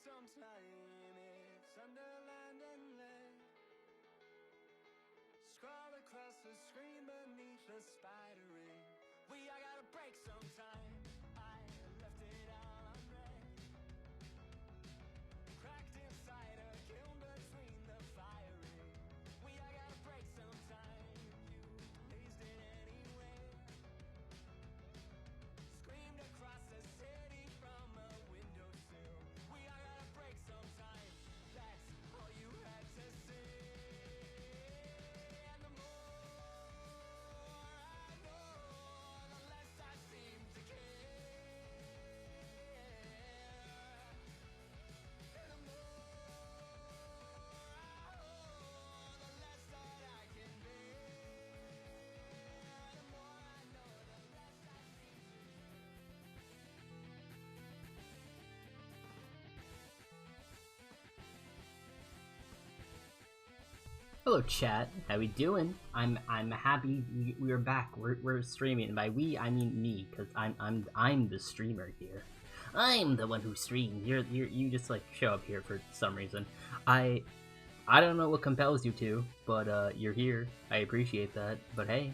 sometime. It's underlined and lit. Scroll across the screen beneath the spider ring. I gotta break sometime. I left it all unread. Cracked inside a kiln between the firing. I gotta break sometime. You blazed it anyway. Screamed across the city from a windowsill. I gotta break sometime. That's all you had to say. And the more I know, the less I seem to care. And the more I hold, the less that I can bear. The more I know, the less I seem to Hello chat, how we doing? I'm happy we're back. We're streaming. And by we I mean me, because I'm the streamer here. I'm the one who streams. You just like show up here for some reason. I don't know what compels you to, but you're here. I appreciate that. But hey,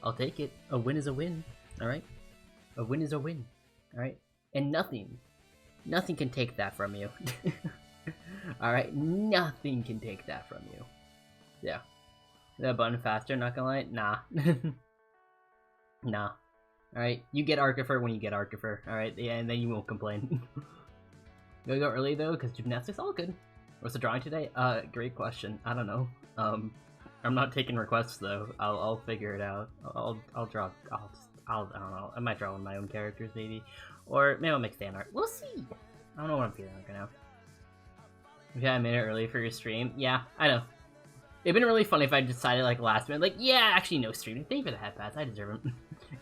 I'll take it. A win is a win. Alright? A win is a win. Alright? And nothing can take that from you. Alright? Nothing can take that from you. Yeah. That button faster, not gonna lie? Nah. Nah. Alright, you get Archifer when you get Archifer, alright? Yeah, and then you won't complain. Gonna go early though, because gymnastics all good. What's the drawing today? Great question. I don't know. I'm not taking requests though. I'll figure it out. I'll draw. I don't know. I might draw one of my own characters maybe, or maybe I'll make fan art. We'll see. I don't know what I'm feeling right now. Okay, I made it early for your stream. Yeah, I know. It'd been really funny if I decided like last minute, like, yeah, actually no streaming. Thank you for the head pass. I deserve them.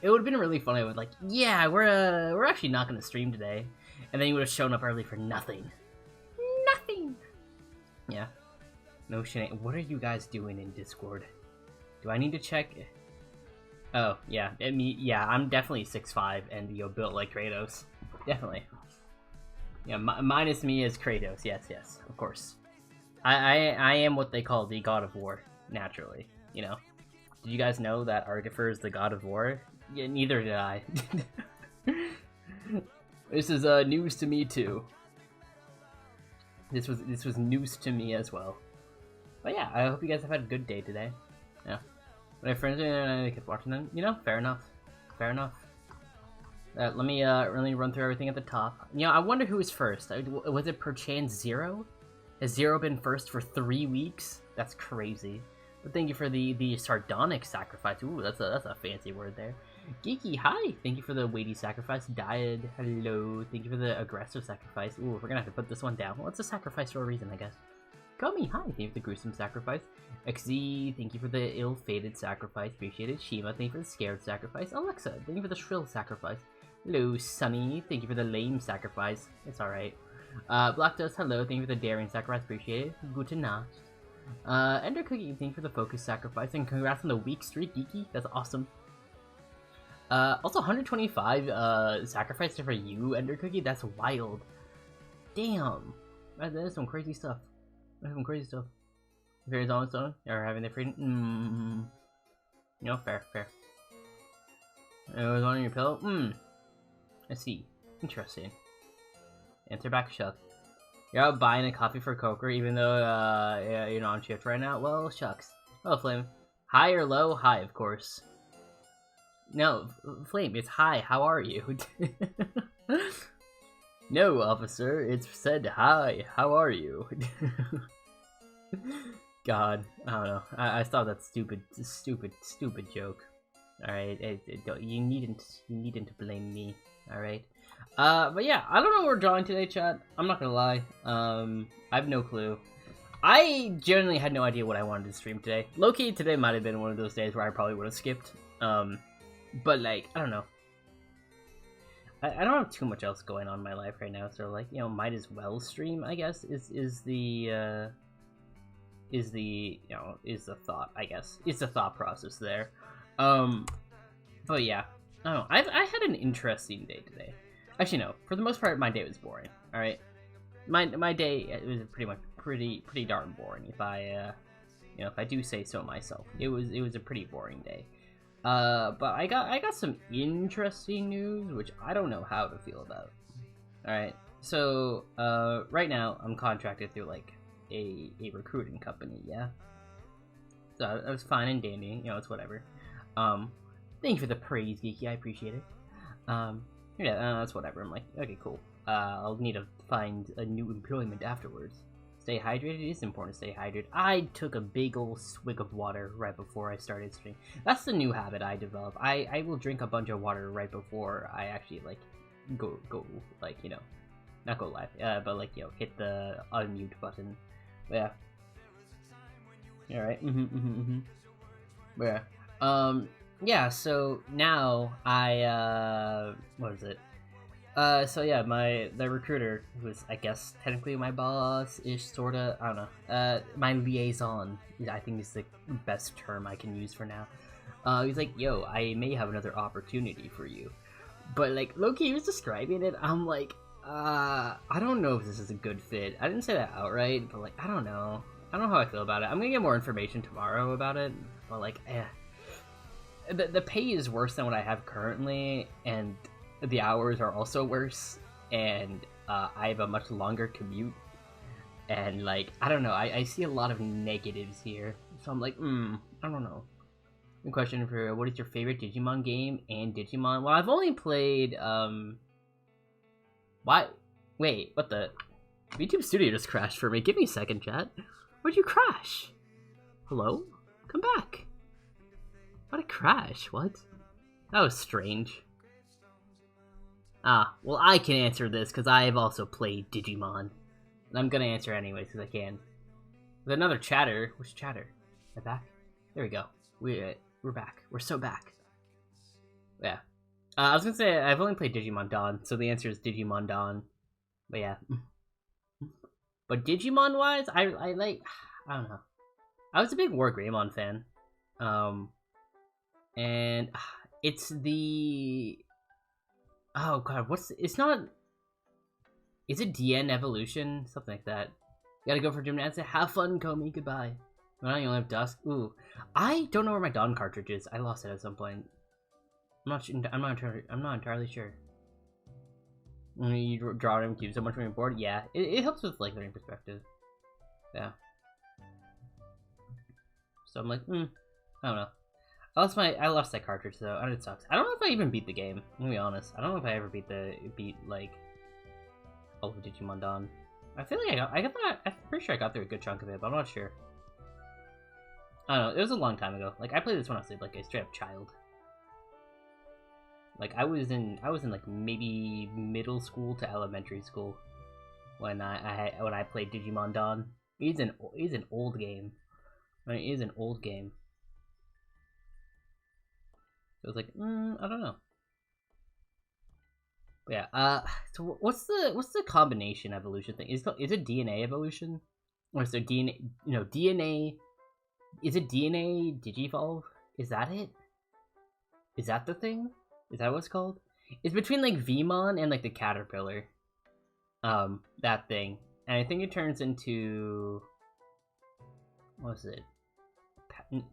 It would have been really funny with like, yeah, we're actually not gonna stream today, and then you would have shown up early for nothing. Nothing. Yeah. No shit. What are you guys doing in Discord? Do I need to check? Oh yeah, yeah. I'm definitely 6'5" and built like Kratos. Definitely. Yeah, minus me is Kratos. Yes, of course. I am what they call the God of War, naturally, you know. Did you guys know that Argifer is the God of War? Yeah, neither did I. This is news to me too. This was news to me as well. But yeah, I hope you guys have had a good day today. Yeah. My friends and I kept watching them. You know, fair enough. Fair enough. Let me run through everything at the top. You know, I wonder who was first. Was it perchance Zero? Has Zero been first for 3 weeks? That's crazy. But thank you for the sardonic sacrifice. Ooh, that's a fancy word there. Geeky, hi! Thank you for the weighty sacrifice. Died, hello. Thank you for the aggressive sacrifice. Ooh, we're gonna have to put this one down. Well, it's a sacrifice for a reason, I guess. Gummy, hi! Thank you for the gruesome sacrifice. XZ, thank you for the ill-fated sacrifice. Appreciate it. Shima, thank you for the scared sacrifice. Alexa, thank you for the shrill sacrifice. Hello, Sunny, thank you for the lame sacrifice. It's alright. Black Dust, hello, thank you for the daring sacrifice, appreciate it. Gute Nacht. Ender Cookie, thank you for the focus sacrifice, and congrats on the weak streak, Geeky, that's awesome. Also 125, sacrifice for you, Ender Cookie, that's wild. Damn. That is some crazy stuff. That's some crazy stuff. Fairies on its own, or having their freedom, You know, fair. It was on your pillow? I see. Interesting. Answer back, shucks. You're out buying a coffee for Coker even though yeah, you're not on shift right now? Well, shucks. Oh, Flame. High or low? High, of course. No, Flame, it's hi, how are you? No, officer, it's said hi, how are you? God, I don't know. I saw that stupid joke. Alright, you needn't blame me. Alright. But yeah, I don't know what we're drawing today, chat. I'm not gonna lie. I have no clue. I genuinely had no idea what I wanted to stream today. Low-key, today might have been one of those days where I probably would have skipped. But like, I don't know. I don't have too much else going on in my life right now, so like, you know, might as well stream, I guess, is the thought, I guess. It's the thought process there. But yeah, I don't know. I had an interesting day today. Actually, no. For the most part, my day was boring. All right. my day it was pretty darn boring. If I if I do say so myself, it was a pretty boring day. But I got some interesting news, which I don't know how to feel about. All right, so right now I'm contracted through like a recruiting company, yeah. So that was fine and dandy, it's whatever. Thank you for the praise, Geeky. I appreciate it. Yeah, that's whatever. I'm like, okay, cool. I'll need to find a new employment afterwards. Stay hydrated. It is important to stay hydrated. I took a big old swig of water right before I started streaming. That's the new habit I developed. I will drink a bunch of water right before I actually like go like not go live, but like hit the unmute button. Yeah. All right. Yeah. Yeah. So now I what is it? So yeah, the recruiter, who is, I guess, technically my boss-ish, sorta, I don't know, my liaison, I think is the best term I can use for now. He's like, yo, I may have another opportunity for you. But, like, Loki was describing it, I'm like, I don't know if this is a good fit. I didn't say that outright, but, like, I don't know. I don't know how I feel about it. I'm gonna get more information tomorrow about it, but, like, the pay is worse than what I have currently, and the hours are also worse, and I have a much longer commute, and like I don't know, I see a lot of negatives here, so I'm like, I don't know. The question for what is your favorite Digimon game and Digimon? Well, I've only played wait, what the YouTube Studio just crashed for me. Give me a second, chat. Where'd you crash? Hello? Come back. What a crash? What? That was strange. Ah, well, I can answer this because I have also played Digimon. And I'm gonna answer anyways because I can. With another chatter. Where's chatter? Am I back? There we go. We're back. We're so back. Yeah. I was gonna say I've only played Digimon Dawn, so the answer is Digimon Dawn. But yeah. But Digimon wise, I like, I don't know. I was a big War Greymon fan. And it's the, oh god, it's not, is it DN Evolution? Something like that. You gotta go for gymnastics. Have fun, Komi. Goodbye. Well, you only have Dusk. Ooh, I don't know where my Dawn cartridge is. I lost it at some point. I'm not entirely sure. You draw them cubes so much when you're bored. Yeah, it helps with like learning perspective. Yeah. So I'm like, I don't know. I lost that cartridge though, and it sucks. I don't know if I even beat the game. I'm gonna be honest. I don't know if I ever beat like all of Digimon Dawn. I feel like I'm pretty sure I got through a good chunk of it, but I'm not sure. I don't know. It was a long time ago. Like I played this when I was like a straight up child. Like I was in like maybe middle school to elementary school when I played Digimon Dawn. It's an old game. Right? It is an old game. So I was like, I don't know. But yeah. So what's the combination evolution thing? Is it DNA evolution, or is there DNA? DNA. Is it DNA Digivolve? Is that it? Is that the thing? Is that what it's called? It's between like Vmon and like the caterpillar. That thing, and I think it turns into, what is it?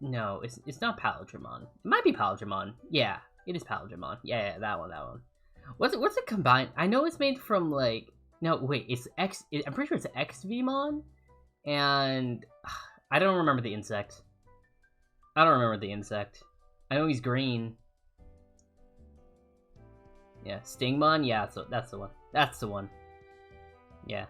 No, it's not Palindromon. It might be Palindromon. Yeah, it is Palindromon. Yeah, that one. What's it combined? I know it's made from like, no, wait, it's X. I'm pretty sure it's X Vmon, and I don't remember the insect. I know he's green. Yeah, Stingmon. Yeah, so that's the one. Yeah.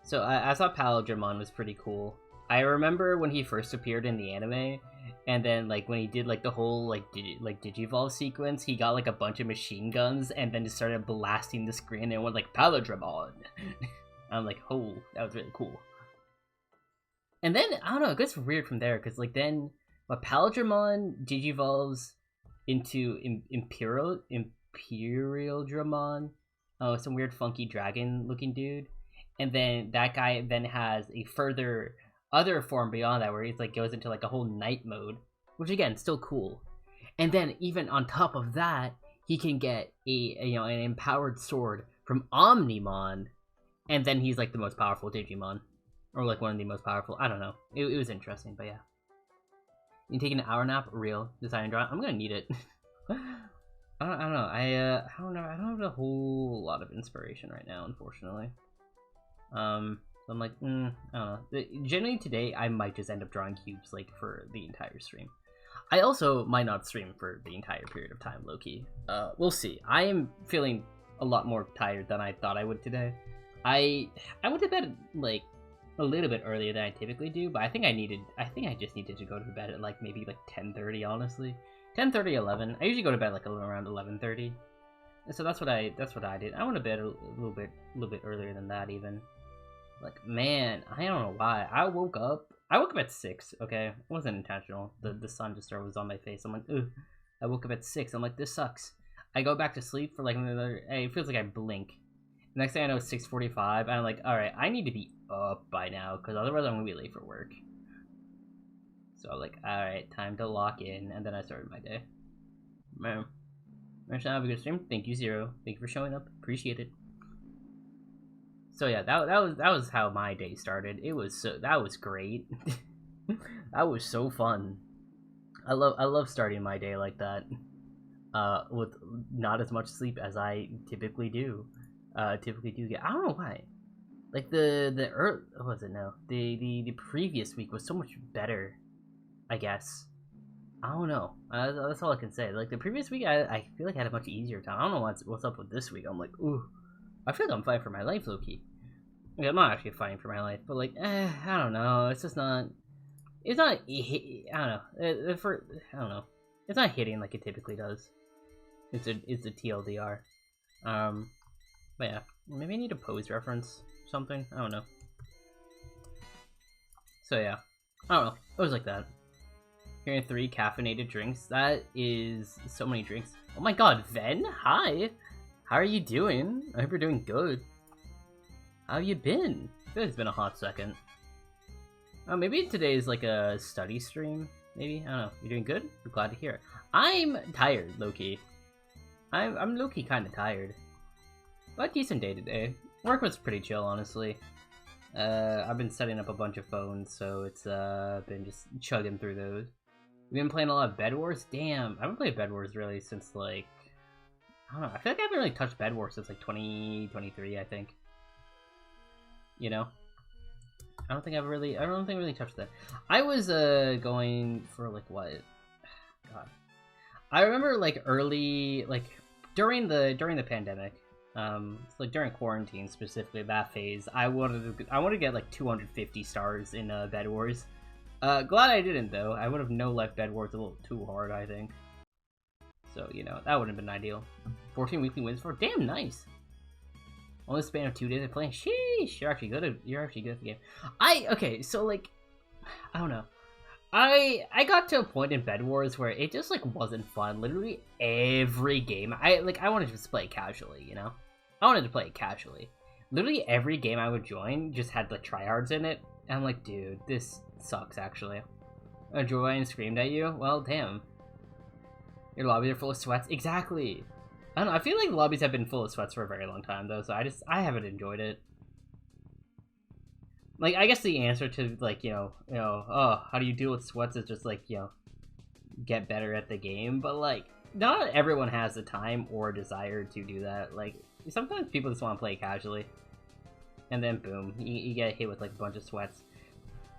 So I thought Palindromon was pretty cool. I remember when he first appeared in the anime, and then like when he did like the whole like Digivolve sequence, he got like a bunch of machine guns and then just started blasting the screen and went like Palindromon. I'm like, oh, that was really cool. And then I don't know, it gets weird from there because like then Palindromon digivolves into Imperial Dramon, some weird funky dragon looking dude, and then that guy then has a further other form beyond that where he's like goes into like a whole night mode, which again still cool. And then even on top of that, he can get an empowered sword from Omnimon, and then he's like the most powerful Digimon, or like one of the most powerful. I don't know. It was interesting, but yeah. You take an hour nap, real design draw. I'm gonna need it. I don't know. I don't know. I don't have a whole lot of inspiration right now, unfortunately. So I'm like, I don't know. Generally today, I might just end up drawing cubes like for the entire stream. I also might not stream for the entire period of time, low-key. We'll see. I am feeling a lot more tired than I thought I would today. I went to bed like a little bit earlier than I typically do, but I think I just needed to go to bed at like maybe like 10:30, honestly. 10:30, 11. I usually go to bed like around 11:30. So that's what I did. I went to bed a little bit earlier than that even. Like, man, I don't know why. I woke up at 6, okay? It wasn't intentional. The sun just was on my face. I'm like, ugh. I woke up at 6. I'm like, this sucks. I go back to sleep for like another, it feels like I blink. Next thing I know, it's 6:45, and I'm like, alright, I need to be up by now, because otherwise I'm going to be late for work. So I'm like, alright, time to lock in, and then I started my day. Man. Mention have a good stream. Thank you, Zero. Thank you for showing up. Appreciate it. So yeah, that was how my day started. That was great. That was so fun. I love starting my day like that. With not as much sleep as I typically do. Get. I don't know why. Like what was it now? The previous week was so much better, I guess. I don't know. That's all I can say. Like the previous week, I feel like I had a much easier time. I don't know what's up with this week. I'm like, ooh, I feel like I'm fighting for my life, low-key. Yeah, I'm not actually fighting for my life, but like, I don't know. It's just not. It's not. I don't know. I don't know. It's not hitting like it typically does. It's a TLDR. But yeah, maybe I need a pose reference, something. I don't know. So yeah, I don't know. It was like that. Hearing 3 caffeinated drinks. That is so many drinks. Oh my god, Ven, hi. How are you doing? I hope you're doing good. How you been? I feel like it's been a hot second. Oh, maybe today is like a study stream. Maybe, I don't know. You doing good? We're glad to hear it. I'm tired, low-key. I'm low-key kind of tired. But decent day today. Work was pretty chill, honestly. I've been setting up a bunch of phones, so it's been just chugging through those. We've been playing a lot of Bed Wars. Damn, I haven't played Bed Wars really since like, I don't know. I feel like I haven't really touched Bed Wars since like 2023, I think. You know, I don't think I really touched that. I was going for like what? God, I remember like early, like during the pandemic, like during quarantine specifically, that phase, I wanted to get like 250 stars in Bed Wars. Glad I didn't though. I would have left Bed Wars a little too hard, I think. So you know that wouldn't have been ideal. 14 weekly wins for damn nice. Only span of 2 days of playing. Sheesh, you're actually good at the game. Okay, so like, I don't know. I got to a point in Bed Wars where it just like wasn't fun. Literally every game, I wanted to just play it casually, you know. I wanted to play it casually. Literally every game I would join just had the tryhards in it, and I'm like, dude, this sucks. Actually, a join screamed at you. Well, damn. Your lobbies are full of sweats. Exactly. I don't know, I feel like the lobbies have been full of sweats for a very long time, though, so I haven't enjoyed it. Like, I guess the answer to, like, oh, how do you deal with sweats is just, like, get better at the game, but, like, not everyone has the time or desire to do that. Like, sometimes people just want to play casually, and then, boom, you get hit with, like, a bunch of sweats.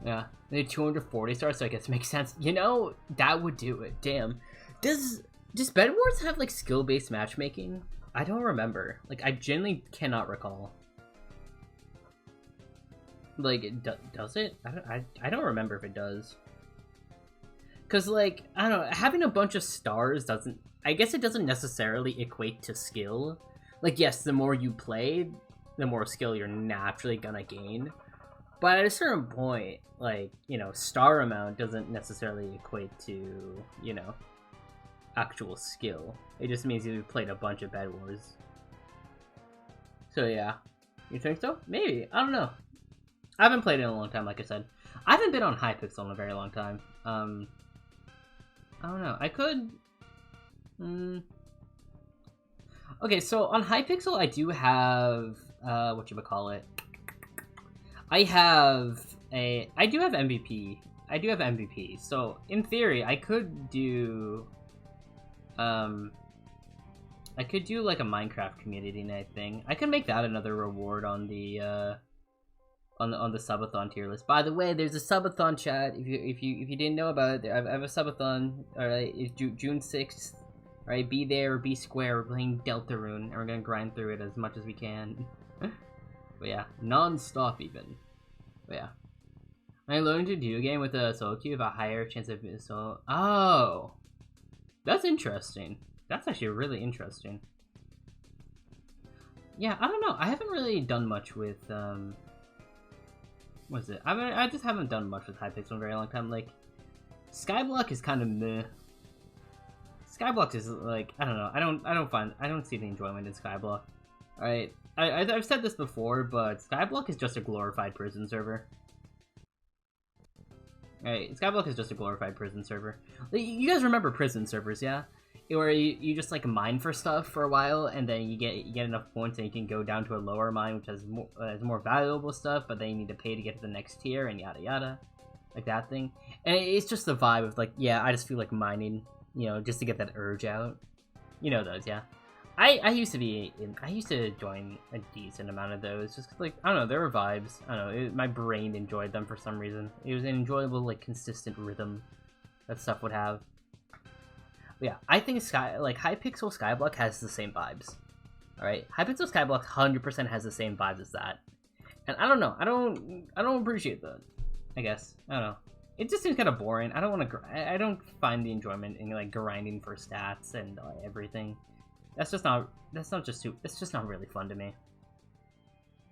Yeah, they need 240 stars, so I guess it makes sense. You know, that would do it. Damn. Does Bed Wars have, like, skill-based matchmaking? I don't remember. Like, I genuinely cannot recall. Like, does it? I don't remember if it does. Because, like, I don't know, having a bunch of stars doesn't... I guess it doesn't necessarily equate to skill. Like, yes, the more you play, the more skill you're naturally gonna gain. But at a certain point, like, star amount doesn't necessarily equate to, actual skill. It just means you've played a bunch of Bed Wars. So yeah. You think so? Maybe. I don't know. I haven't played it in a long time, like I said. I haven't been on Hypixel in a very long time. I don't know. I could... Okay, so on Hypixel, I do have whatchamacallit. I do have MVP. I do have MVP. So in theory, I could do like a Minecraft community night thing. I could make that another reward on the on the subathon tier list. By the way, there's a subathon, chat. If you didn't know about it, I have a subathon. All right, it's June 6th. All right, be there or be square. We're playing Deltarune, and we're gonna grind through it as much as we can. But yeah, non-stop even. But yeah, I learned to do a game with a solo queue have a higher chance of solo. Oh, that's interesting. That's actually really interesting. Yeah, I don't know. I haven't really done much with what is it? I just haven't done much with Hypixel in a very long time. Like, Skyblock is kind of meh. Skyblock is like, I don't know. I don't see the enjoyment in Skyblock. Alright, I've said this before, but Skyblock is just a glorified prison server. Alright, Skyblock is just a glorified prison server. You guys remember prison servers, yeah? Where you just like mine for stuff for a while, and then you get enough points, and you can go down to a lower mine, which has more valuable stuff, but then you need to pay to get to the next tier, and yada yada, like that thing. And it's just the vibe of like, yeah, I just feel like mining, you know, just to get that urge out. You know those, yeah. I used to join a decent amount of those, just like, I don't know, there were vibes. I don't know, my brain enjoyed them for some reason. It was an enjoyable, like, consistent rhythm that stuff would have. But yeah, I think Hypixel Skyblock has the same vibes. Alright? Hypixel Skyblock 100% has the same vibes as that. And I don't know, I don't appreciate that, I guess. I don't know. It just seems kind of boring. I don't find the enjoyment in like grinding for stats and everything. It's just not really fun to me.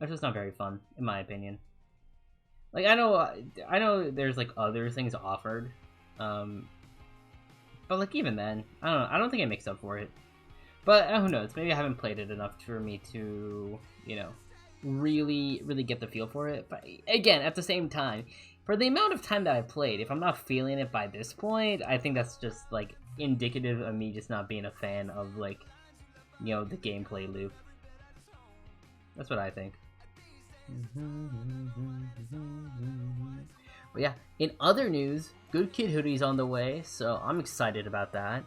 It's just not very fun, in my opinion. Like, I know there's like other things offered, but like even then, I don't know. I don't think it makes up for it. But who knows? Maybe I haven't played it enough for me to, you know, really get the feel for it. But again, at the same time, for the amount of time that I played, if I'm not feeling it by this point, I think that's just like indicative of me just not being a fan of like, you know, the gameplay loop. That's what I think. But yeah, in other news, Good Kid Hoodie's on the way, so I'm excited about that.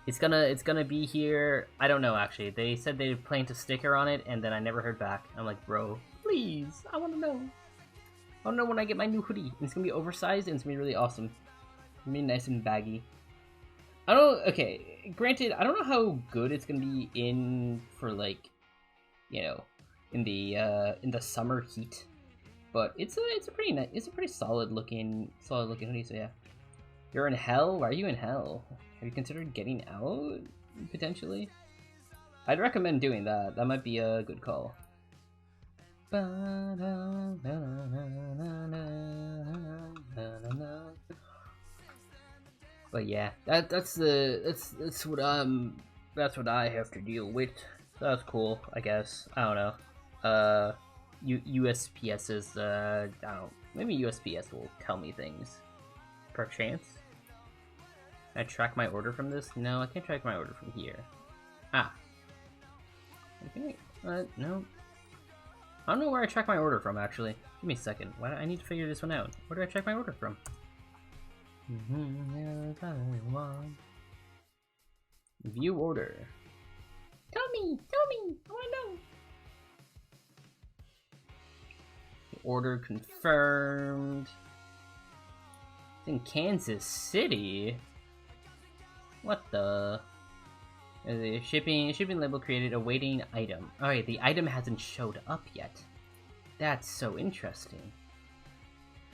It's gonna be here. I don't know, actually. They said they planned a sticker on it, and then I never heard back. I'm like, bro, please, I want to know. I want to know when I get my new hoodie. And it's gonna be oversized, and it's gonna be really awesome. It's gonna be nice and baggy. Okay, granted, I don't know how good it's gonna be in for like, you know, in the summer heat, but it's a pretty solid looking hoodie. So yeah, you're in hell. Why are you in hell? Have you considered getting out potentially? I'd recommend doing that. That might be a good call. But yeah, that's what I have to deal with. That's cool, I guess. I don't know. USPS is I don't know. Maybe USPS will tell me things. Perchance. Can I track my order from this? No, I can't track my order from here. Ah. Okay. No. I don't know where I track my order from, actually. Give me a second. Why do I need to figure this one out? Where do I track my order from? View order. Tell me, I wanna know. Order confirmed. It's in Kansas City. What the? The shipping label created awaiting item. Alright, the item hasn't showed up yet. That's so interesting.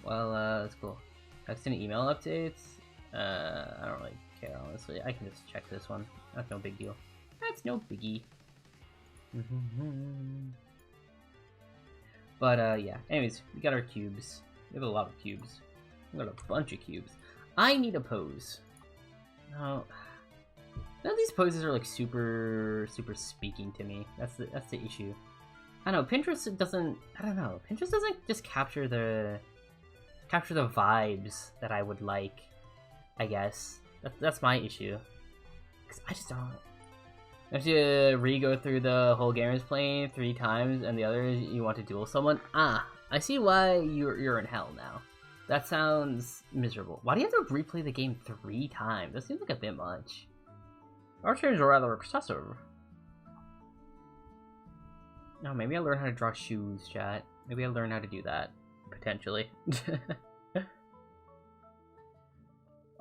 Well, that's cool. Text and email updates. I don't really care, honestly. I can just check this one. That's no big deal. That's no biggie. But, yeah. Anyways, we got our cubes. We have a lot of cubes. We got a bunch of cubes. I need a pose. No. None of these poses are, like, super speaking to me. That's the issue. I don't know, Pinterest doesn't... I don't know. Pinterest doesn't just capture the vibes that I would like, I guess. That's my issue. Because I just don't... You have to re-go through the whole gamer's plane 3 times, and the others you want to duel someone? Ah, I see why you're in hell now. That sounds miserable. Why do you have to replay the game 3 times? That seems like a bit much. Our turns are rather excessive. No, maybe I'll learn how to draw shoes, chat. Maybe I'll learn how to do that. Potentially.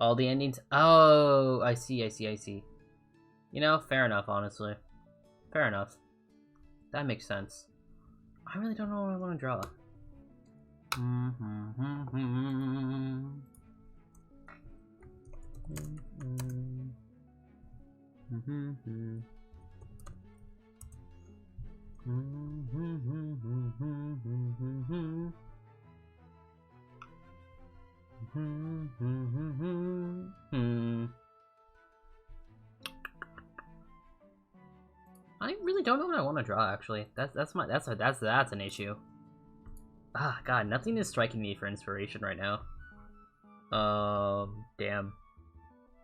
All the endings? Oh, I see. You know, fair enough, honestly. Fair enough. That makes sense. I really don't know what I want to draw. I really don't know what I want to draw. Actually, that's an issue. Ah, God, nothing is striking me for inspiration right now. Damn.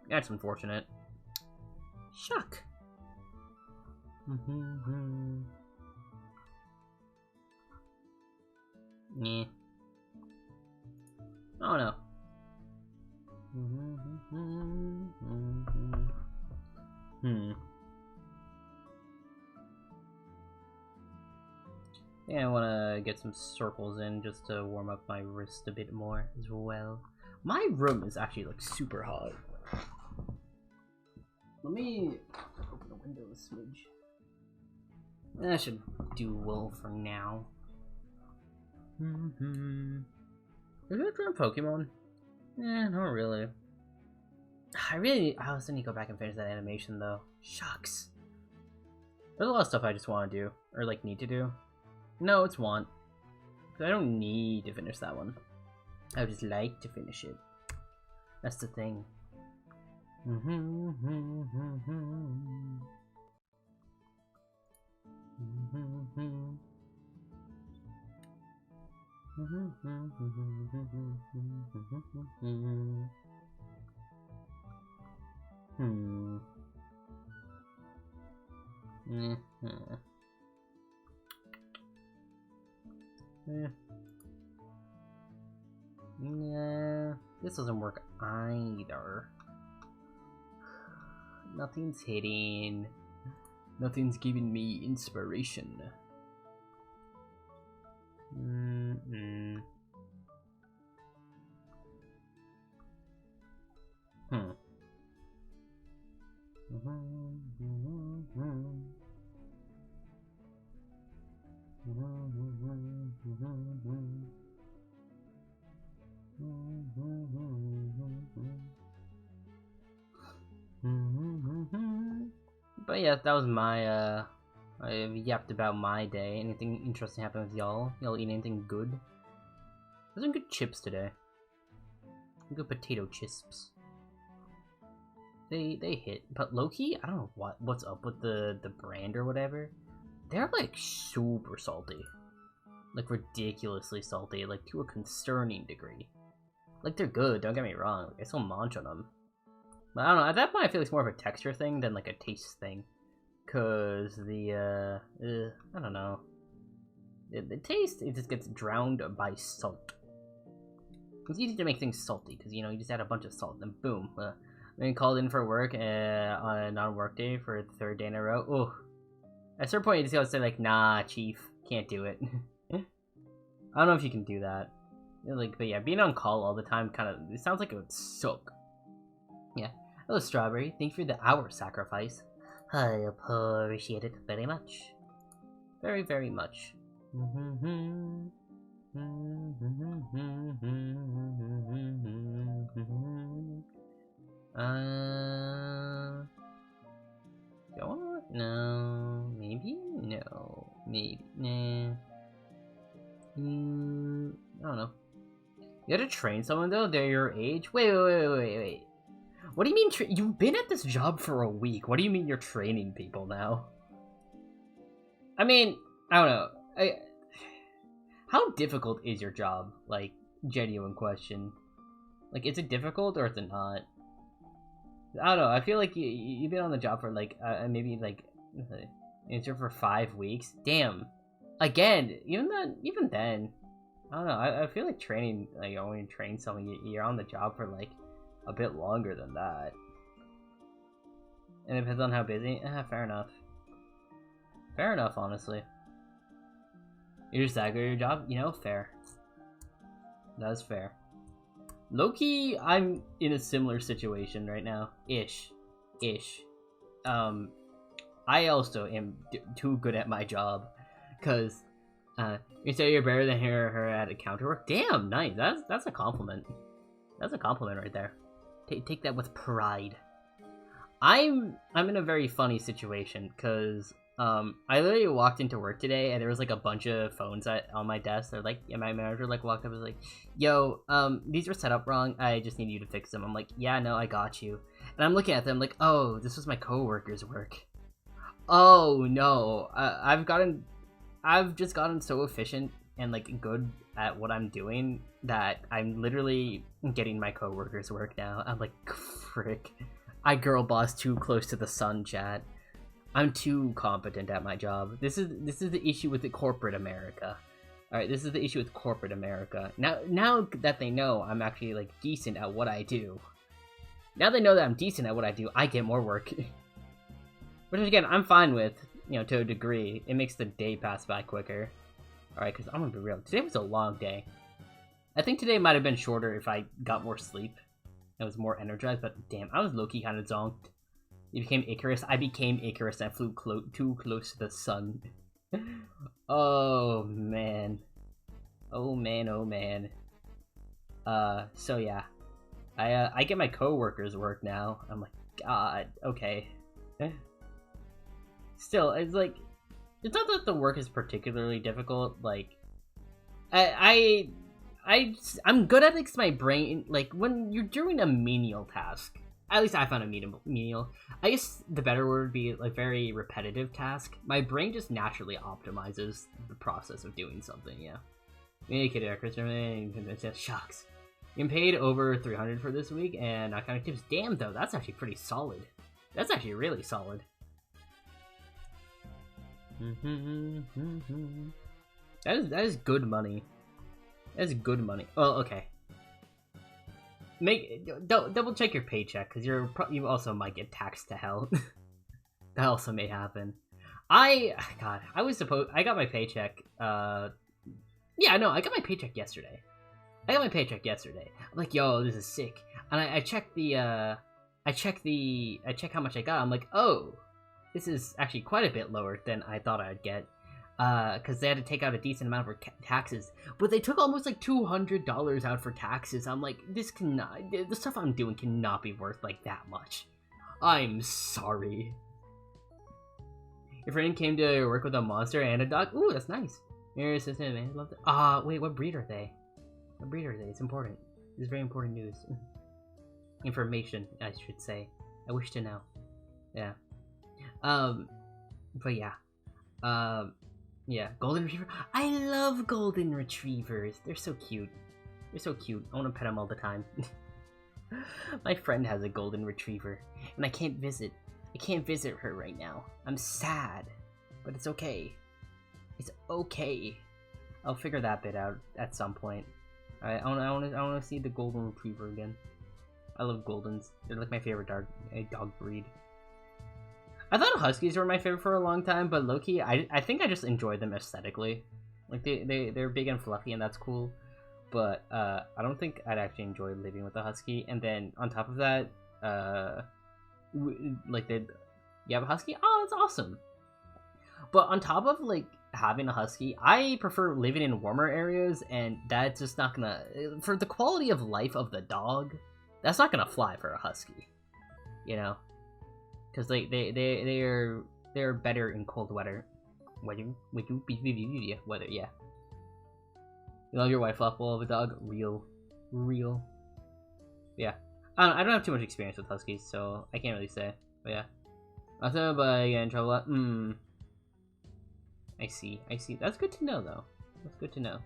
That's unfortunate. Shuck. Yeah. Oh no. I think I want to get some circles in just to warm up my wrist a bit more as well. My room is actually like super hot. Let me open the window a smidge. That should do well for now. Are you drawing Pokemon? Eh, not really. I also need to go back and finish that animation though. Shucks. There's a lot of stuff I just want to do, or like need to do. No, it's want. I don't need to finish that one. I would just like to finish it. That's the thing. Yeah, this doesn't work either. Nothing's hitting. Nothing's giving me inspiration. But yeah, that was my I yapped about my day. Anything interesting happened with y'all? Y'all eat anything good? There's some good chips today. Some good potato chips. They hit. But low-key, I don't know what's up with the brand or whatever. They're like super salty. Like ridiculously salty, like to a concerning degree. Like they're good, don't get me wrong. Like, I still munch on them. But I don't know, at that point I feel it's more of a texture thing than like a taste thing. Cause the I don't know. The taste, it just gets drowned by salt. It's easy to make things salty, because you know, you just add a bunch of salt and boom. Then called in for work on a non-work day for the 3rd day in a row. Oh, at a certain point you just gotta say like, nah, chief, can't do it. I don't know if you can do that. Like, but yeah, being on call all the time it sounds like it would suck. Yeah. Hello, Strawberry. Thank you for the hour sacrifice. I appreciate it very much. Very, very much. No, maybe? No. Maybe. Nah. I don't know. You gotta train someone though? They're your age? Wait. What do you mean you've been at this job for a week. What do you mean you're training people now? I mean, I don't know. How difficult is your job? Like, genuine question. Like, is it difficult or is it not? I don't know. I feel like you've been on the job for like maybe like Intern for 5 weeks. Damn. Again, even then, I don't know. I feel like training, like when you train someone, you're on the job for like a bit longer than that. And it depends on how busy. Fair enough. Fair enough, honestly. You're just that good at your job? You know, fair. That's fair. Low-key, I'm in a similar situation right now. Ish. I also am too good at my job. Because, you say you're better than her at a counter work? Damn, nice. That's a compliment. That's a compliment right there. Take that with pride. I'm in a very funny situation, because I literally walked into work today and there was like a bunch of phones on my desk. They're like, and my manager like walked up and was like, yo, these were set up wrong, I just need you to fix them. I'm like, yeah, no, I got you. And I'm looking at them like, oh, this was my coworker's work. Oh no, I've just gotten so efficient and like good at what I'm doing that I'm literally getting my coworker's work now. I'm like, frick. I girl boss too close to the sun, chat. I'm too competent at my job. This is the issue with the corporate America. Alright, this is the issue with corporate America. Now that they know I'm actually like decent at what I do. Now they know that I'm decent at what I do, I get more work. Which again, I'm fine with, you know, to a degree. It makes the day pass by quicker. Alright, because I'm gonna be real. Today was a long day. I think today might have been shorter if I got more sleep. I was more energized, but damn, I was low-key kind of zonked. You became Icarus. I became Icarus. I flew too close to the sun. Oh, man. Oh, man, oh, man. So yeah. I get my coworkers work now. I'm like, God, okay. Still, it's like, it's not that the work is particularly difficult. Like, I'm good at it because my brain, like, when you're doing a menial task, at least I found a menial, I guess the better word would be, like, very repetitive task, my brain just naturally optimizes the process of doing something, yeah. Shucks. I'm paid over 300 for this week, and I kind of tips. Damn, though, that's actually pretty solid. That's actually really solid. That is good money. That's good money. Oh, okay. Double check your paycheck, because you also might get taxed to hell. That also may happen. I got my paycheck. Yeah, no, I got my paycheck yesterday. I'm like, yo, this is sick. And I check how much I got. I'm like, oh, this is actually quite a bit lower than I thought I'd get. Because they had to take out a decent amount for taxes, but they took almost like $200 out for taxes. I'm like, the stuff I'm doing cannot be worth like that much. I'm sorry. Your friend came to work with a monster and a dog. Ooh, that's nice. Your assistant, man, love that. Wait, what breed are they? What breed are they? It's important. This is very important news. Information, I should say. I wish to know. Yeah. But yeah. Yeah, golden retriever. I love golden retrievers. They're so cute. They're so cute. I want to pet them all the time. My friend has a golden retriever, and I can't visit. I can't visit her right now. I'm sad, but it's okay. It's okay. I'll figure that bit out at some point. Alright, I want to see the golden retriever again. I love goldens. They're like my favorite dog breed. I thought huskies were my favorite for a long time, but low-key, I think I just enjoy them aesthetically. Like, they're big and fluffy, and that's cool. But, I don't think I'd actually enjoy living with a husky. And then, on top of that, like, you have a husky? Oh, that's awesome! But on top of, like, having a husky, I prefer living in warmer areas, and that's just not gonna... For the quality of life of the dog, that's not gonna fly for a husky. You know? Because they're better in cold weather. Weather, yeah. You love your white fluff ball of a dog? Real. Yeah. I don't have too much experience with huskies, so I can't really say. But yeah. Also, but I get in trouble. I see. That's good to know, though. That's good to know.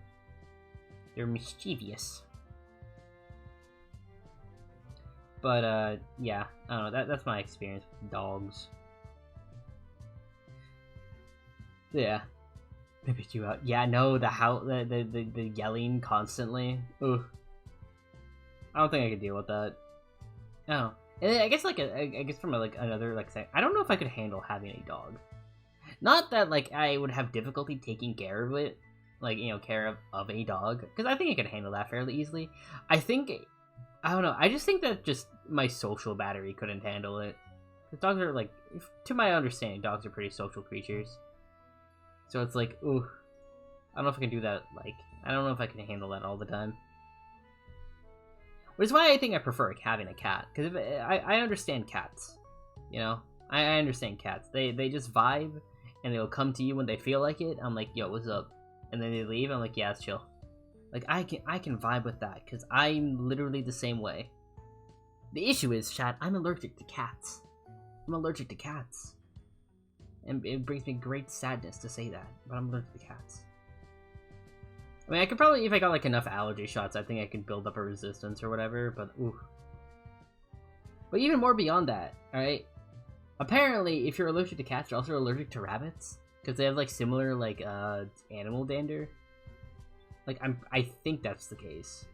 They're mischievous. But, yeah. I don't know. That's my experience with dogs. Yeah. They picked you out. Yeah, no, the yelling constantly. Ooh. I don't think I could deal with that. Oh. And I guess like I guess from like another like say, I don't know if I could handle having a dog. Not that like I would have difficulty taking care of it, like care of a dog, because I think I could handle that fairly easily. I don't know. I just think that just my social battery couldn't handle it. Because dogs are like, to my understanding, dogs are pretty social creatures. So it's like, ooh, I don't know if I can do that. Like, I don't know if I can handle that all the time. Which is why I think I prefer having a cat, because I understand cats, I understand cats. They just vibe, and they'll come to you when they feel like it. I'm like, yo, what's up? And then they leave. I'm like, yeah, it's chill. Like I can vibe with that, because I'm literally the same way. The issue is, Chad, I'm allergic to cats. I'm allergic to cats, and it brings me great sadness to say that, but I'm allergic to cats. I mean, I could probably, if I got like enough allergy shots, I think I could build up a resistance or whatever, but ooh. But even more beyond that, alright? Apparently, if you're allergic to cats, you're also allergic to rabbits, because they have like similar like animal dander. Like I think that's the case.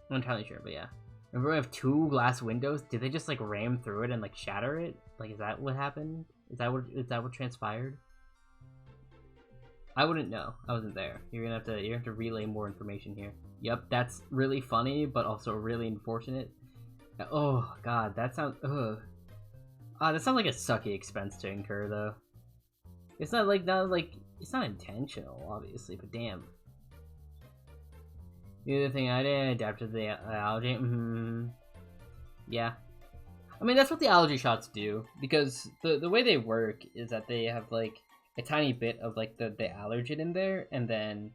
I'm not entirely sure, but yeah. Remember we have 2 glass windows? Did they just like ram through it and like shatter it? Like, is that what happened? Is that what transpired? I wouldn't know. I wasn't there. You're gonna have to relay more information here. Yep, that's really funny, but also really unfortunate. Oh god, that sounds that sounds like a sucky expense to incur though. It's not it's not intentional, obviously, but damn. The other thing I did, adapt to the allergy. Yeah. I mean, that's what the allergy shots do, because the way they work is that they have like a tiny bit of like the allergen in there, and then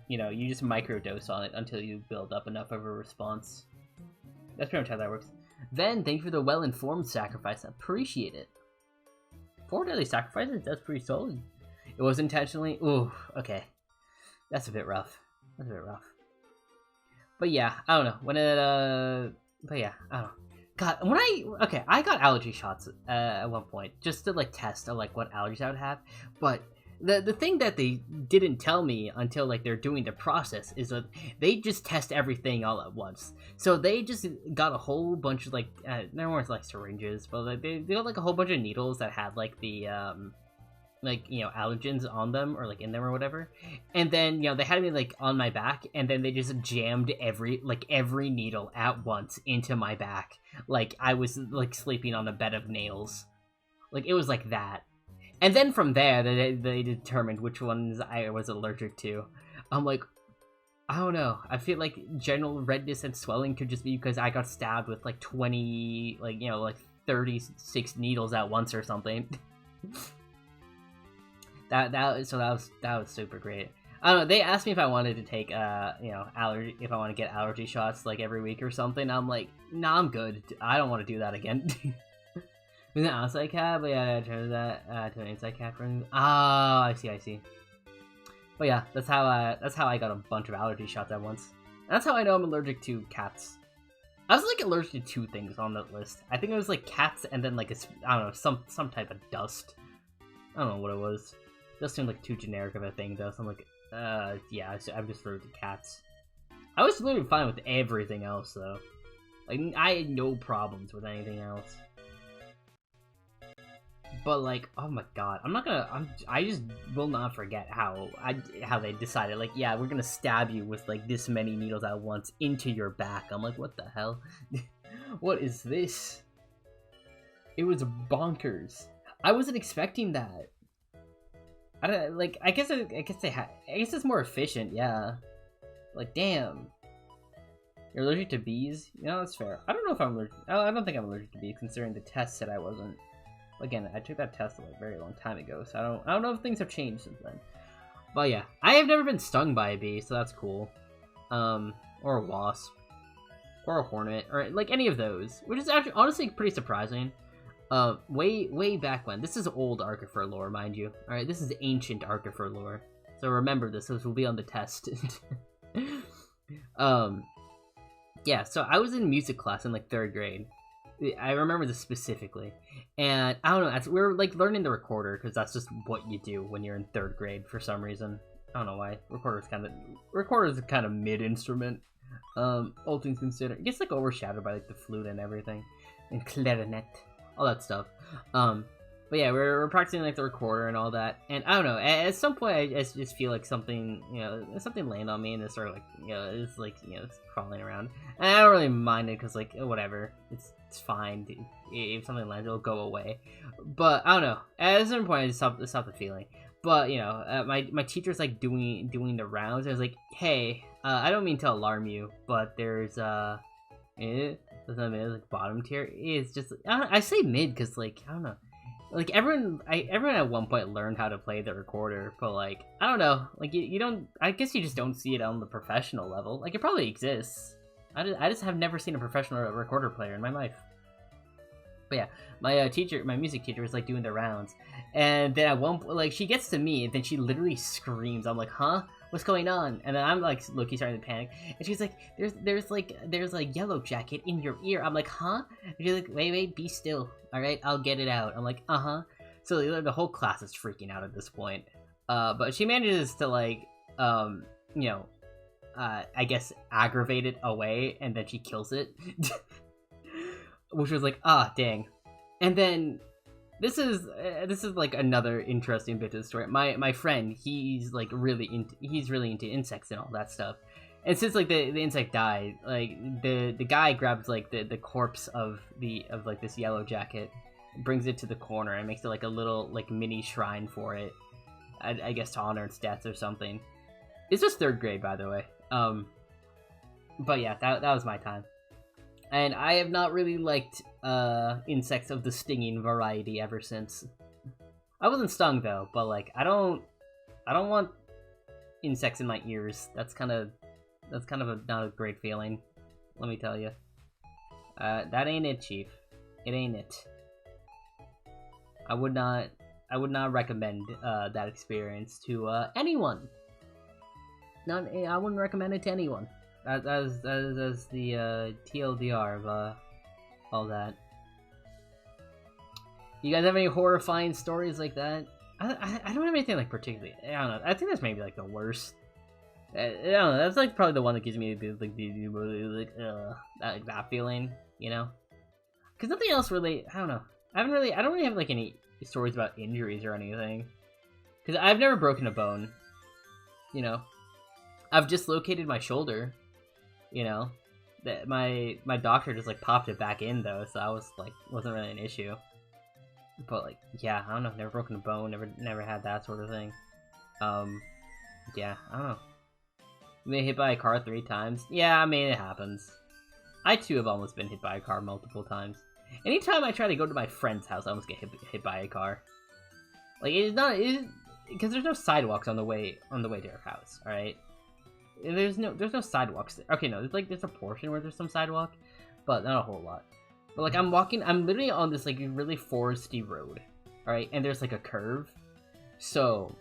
you just microdose on it until you build up enough of a response. That's pretty much how that works. Then, thank you for the well-informed sacrifice. Appreciate it. 4 daily sacrifices? That's pretty solid. It was intentionally. Ooh, okay. That's a bit rough. That's a bit rough. But yeah, I don't know. But yeah, I don't know. God, I got allergy shots at one point just to like test like what allergies I would have. But the thing that they didn't tell me until like they're doing the process is that they just test everything all at once. So they just got a whole bunch of like there weren't like syringes, but like they got like a whole bunch of needles that had like the allergens on them or like in them or whatever, and then they had me like on my back, and then they just jammed every needle at once into my back, like I was like sleeping on a bed of nails. Like it was like that. And then from there they determined which ones I was allergic to. I'm like, I don't know, I feel like general redness and swelling could just be because I got stabbed with like 20 like 36 needles at once or something. That was super great. I don't know. They asked me if I wanted to take if I want to get allergy shots like every week or something. I'm like, nah, I'm good. I don't want to do that again. An outside cat, but yeah, I turned that to an inside cat friend. Oh, I see. But yeah, that's how I got a bunch of allergy shots at once. And that's how I know I'm allergic to cats. I was like allergic to 2 things on that list. I think it was like cats and then like I don't know, some type of dust. I don't know what it was. It does seem like too generic of a thing though. So I'm like, yeah, I'm just allergic to cats. I was literally fine with everything else though. Like I had no problems with anything else. But like, oh my god, I just will not forget how they decided, like, yeah, we're gonna stab you with like this many needles at once into your back. I'm like, what the hell? What is this? It was bonkers. I wasn't expecting that. I guess it's more efficient, yeah. Like, damn. You're allergic to bees? That's fair. I don't know if I'm allergic. I don't think I'm allergic to bees, considering the test said I wasn't. Again, I took that test a very long time ago, so I don't know if things have changed since then. But yeah, I have never been stung by a bee, so that's cool. Or a wasp, or a hornet, or like any of those, which is actually honestly pretty surprising. Way back when. This is old Archifer lore, mind you. All right, this is ancient Archifer lore, so remember this. This will be on the test. Yeah. So I was in music class in like 3rd grade. I remember this specifically, and I don't know. We were like learning the recorder because that's just what you do when you're in 3rd grade for some reason. I don't know why. Recorder's a kind of mid instrument. All things considered, it gets like overshadowed by like the flute and everything, and clarinet, all that stuff. But yeah, we're practicing like the recorder and all that, and I don't know. At some point, I just feel like something, something landed on me, and it sort of like, it's like, it's crawling around. And I don't really mind it because like whatever, it's fine. If something lands, it'll go away. But I don't know. At a certain point, I just stopped the feeling. But my teacher's like doing the rounds. I was like, hey, I don't mean to alarm you, but there's like bottom tier. It's just I say mid because like I don't know. Like everyone at one point learned how to play the recorder, but like I don't know, like you don't. I guess you just don't see it on the professional level. Like it probably exists. I just have never seen a professional recorder player in my life. But yeah, my music teacher was like doing the rounds, and then at one point, like she gets to me, and then she literally screams. I'm like, huh? What's going on? And then I'm like, Loki starting to panic, and she's like, there's a yellow jacket in your ear. I'm like, huh? And she's like, wait, be still. All right, I'll get it out. I'm like, So the whole class is freaking out at this point. But she manages to like, I guess aggravate it away, and then she kills it, which was like, dang. And then this is like another interesting bit of the story. My friend, he's really into insects and all that stuff. And since like the insect died, like the guy grabs like the corpse of like this yellow jacket, brings it to the corner, and makes it like a little like mini shrine for it. I guess to honor its death or something. It's just 3rd grade, by the way. But yeah, that was my time. And I have not really liked insects of the stinging variety ever since. I wasn't stung though, but like I don't want insects in my ears. That's kind of not a great feeling. Let me tell you. That ain't it, Chief. It ain't it. I would not recommend that experience to anyone. I wouldn't recommend it to anyone. That is the TLDR of all that. You guys have any horrifying stories like that? I don't have anything like particularly. I don't know. I think that's maybe like the worst. I don't know. That's like probably the one that gives me that feeling, Because nothing else really. I don't know. I don't really have like any stories about injuries or anything. Because I've never broken a bone. I've dislocated my shoulder. That my doctor just like popped it back in though, so I was like wasn't really an issue. But like yeah, I don't know, never broken a bone, never had that sort of thing. Yeah, I don't know. Been hit by a car 3 times. Yeah, I mean it happens. I too have almost been hit by a car multiple times. Anytime I try to go to my friend's house, I almost get hit by a car. Like because there's no sidewalks on the way to our house. All right. There's no sidewalks there. Okay, no, there's a portion where there's some sidewalk, but not a whole lot. But like I'm literally on this like really foresty road, all right, and there's like a curve. So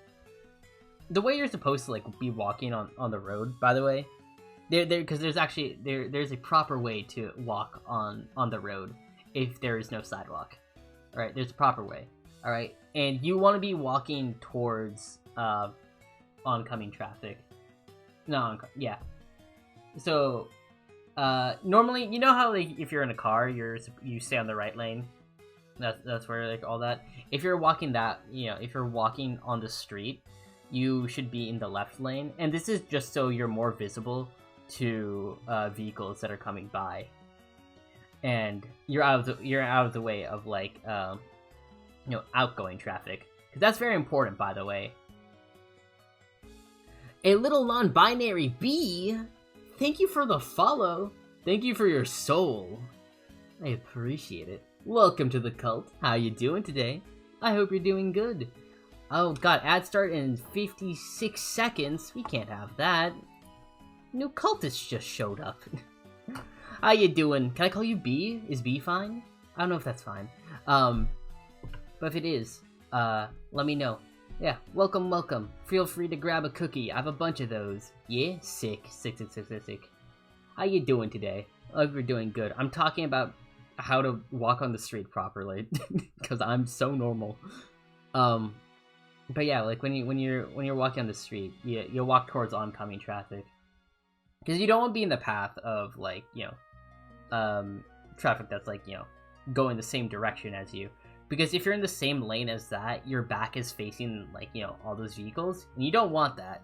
the way you're supposed to like be walking on the road, by the way, because there's a proper way to walk on the road if there is no sidewalk. All right, there's a proper way. All right, and you want to be walking towards oncoming traffic. No, yeah. So, normally, you know how like if you're in a car, you stay on the right lane. That's where like all that. If you're walking if you're walking on the street, you should be in the left lane, and this is just so you're more visible to vehicles that are coming by, and you're out of the way of like outgoing traffic. 'Cause that's very important, by the way. A little non-binary bee, thank you for the follow. Thank you for your soul. I appreciate it. Welcome to the cult. How you doing today? I hope you're doing good. Oh god, ad start in 56 seconds. We can't have that. New cultist just showed up. How you doing? Can I call you B? Is B fine? I don't know if that's fine. But if it is, let me know. Yeah, welcome. Feel free to grab a cookie. I have a bunch of those. Yeah? Sick. Sick. How you doing today? I hope you're doing good. I'm talking about how to walk on the street properly because I'm so normal. But yeah, like when you're walking on the street, you'll walk towards oncoming traffic because you don't want to be in the path of like traffic that's like going the same direction as you. Because if you're in the same lane as that, your back is facing like all those vehicles, and you don't want that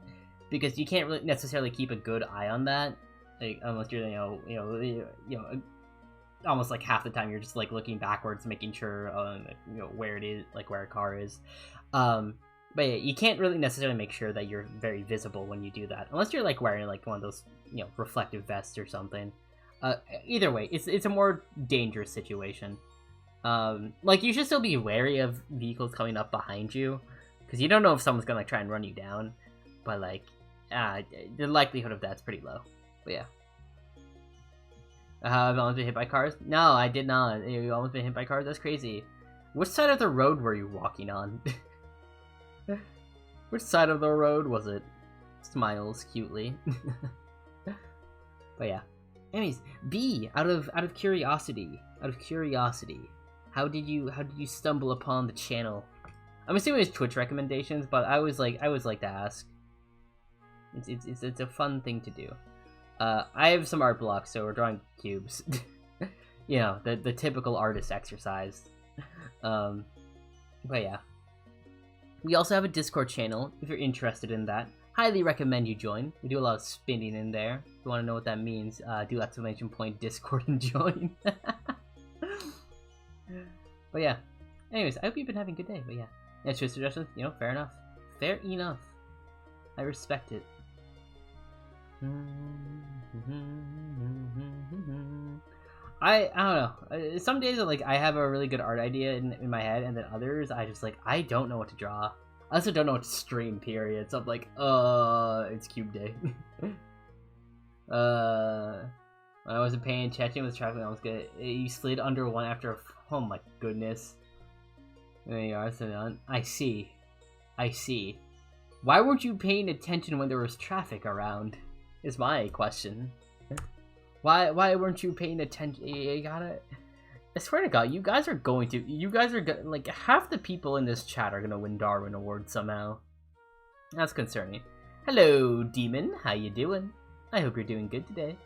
because you can't really necessarily keep a good eye on that, like, unless you're almost like half the time you're just like looking backwards, making sure where it is, like where a car is. But yeah, you can't really necessarily make sure that you're very visible when you do that, unless you're like wearing like one of those reflective vests or something. Either way, it's a more dangerous situation. Like you should still be wary of vehicles coming up behind you, because you don't know if someone's gonna like try and run you down. But like, the likelihood of that's pretty low. But yeah. Have you almost been hit by cars? No, I did not. You almost been hit by cars? That's crazy. Which side of the road were you walking on? Which side of the road was it? Smiles cutely. But yeah. Anyways, B, out of curiosity, how did you stumble upon the channel? I'm assuming it's Twitch recommendations, but I always like to ask. It's a fun thing to do. I have some art blocks, so we're drawing cubes. The typical artist exercise. But yeah. We also have a Discord channel, if you're interested in that. Highly recommend you join. We do a lot of spinning in there. If you want to know what that means, do ! Discord and join. But yeah. Anyways, I hope you've been having a good day. But yeah. That's your suggestions. Fair enough. Fair enough. I respect it. I don't know. Some days I have a really good art idea in my head, and then others I just I don't know what to draw. I also don't know what to stream, period. So I'm like, it's cube day. When I wasn't paying attention with traffic, I was good. You slid under one after. Oh my goodness. There you are. So I see. Why weren't you paying attention when there was traffic around? Is my question. Why weren't you paying attention? You gotta. I swear to God, you guys are like half the people in this chat are gonna win Darwin Awards somehow. That's concerning. Hello, Demon. How you doing? I hope you're doing good today.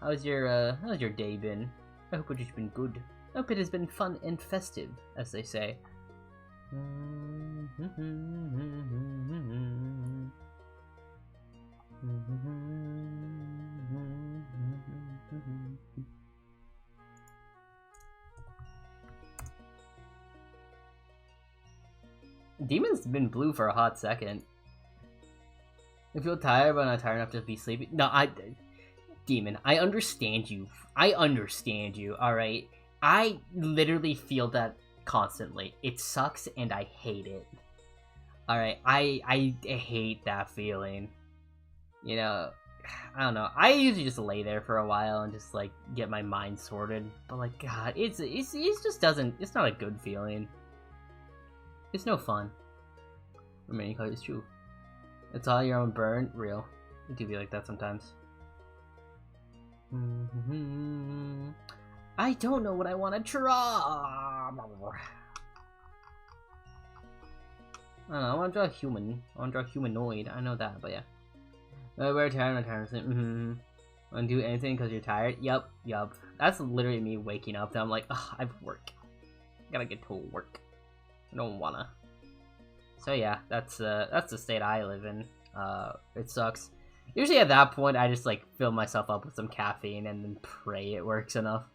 How's your day been? I hope it's been good. I hope it has been fun and festive, as they say. Demon's been blue for a hot second. I feel tired, but not tired enough to be sleepy. No, Demon, I understand you. Alright? I literally feel that constantly. It sucks, and I hate it. Alright, I hate that feeling. I don't know. I usually just lay there for a while and just, get my mind sorted. But, God, it just doesn't... It's not a good feeling. It's no fun. I mean, it's true. It's all your own burn. Real. It do be like that sometimes. I don't know what I want to draw. I don't know. I want to draw a human. I want to draw a humanoid. I know that, but yeah. We're tired. I'm tired. Want to do anything because you're tired? Yup. That's literally me waking up. And I'm like, ugh, I have work. Gotta get to work. I don't wanna. So yeah, that's the state I live in. It sucks. Usually at that point, I just fill myself up with some caffeine and then pray it works enough.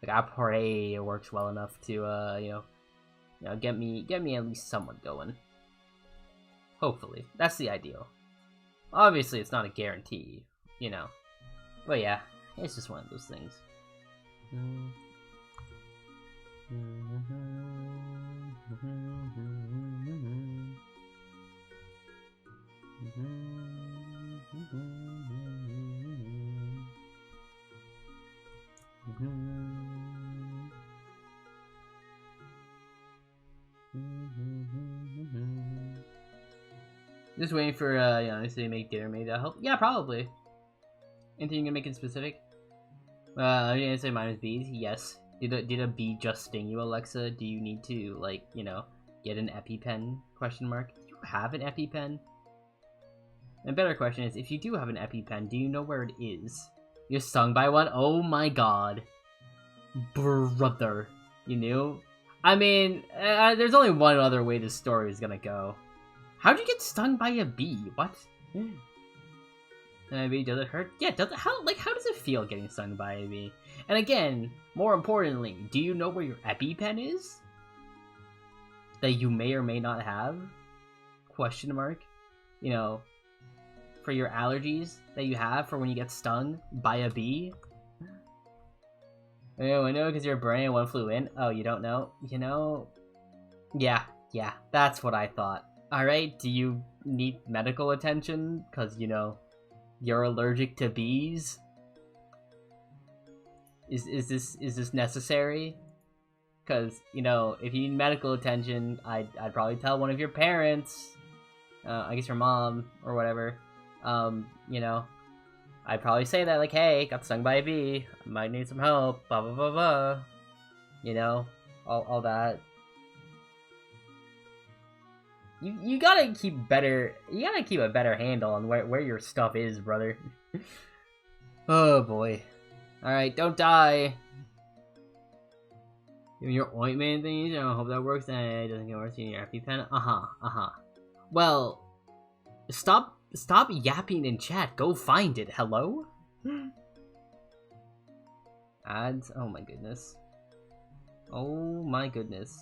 I pray it works well enough to get me at least somewhat going. Hopefully, that's the ideal. Obviously, it's not a guarantee, But yeah, it's just one of those things. Just waiting for to make dinner. Maybe that'll help. Yeah, probably. Anything you can make it specific? I'm gonna say minus B's. Yes. Did a bee just sting you, Alexa? Do you need to, like, you know, get an EpiPen? Question mark. Do you have an EpiPen? And a better question is, if you do have an EpiPen, do you know where it is? You're stung by one? Oh my god. Brother. You knew? I mean, there's only one other way this story is gonna go. How'd you get stung by a bee? What? A bee, does it hurt? Yeah, does it, how does it feel getting stung by a bee? And again, more importantly, do you know where your EpiPen is? That you may or may not have? Question mark. You know, for your allergies that you have for when you get stung by a bee? Oh, I know because your brain one flew in. Oh, you don't know? You know? Yeah, that's what I thought. Alright, do you need medical attention? Because, you know, you're allergic to bees? Is this necessary? Because, you know, if you need medical attention, I'd probably tell one of your parents. I guess your mom, or whatever. You know, I'd probably say that, like, hey, got stung by a bee, I might need some help, blah blah blah blah. You know, all that. You gotta keep a better handle on where your stuff is, brother. Oh boy. Alright, don't die. Your ointment thing, I hope that works. It doesn't get worse in your EpiPen. Well, stop yapping in chat. Go find it. Hello? Ads? Oh my goodness. Oh my goodness.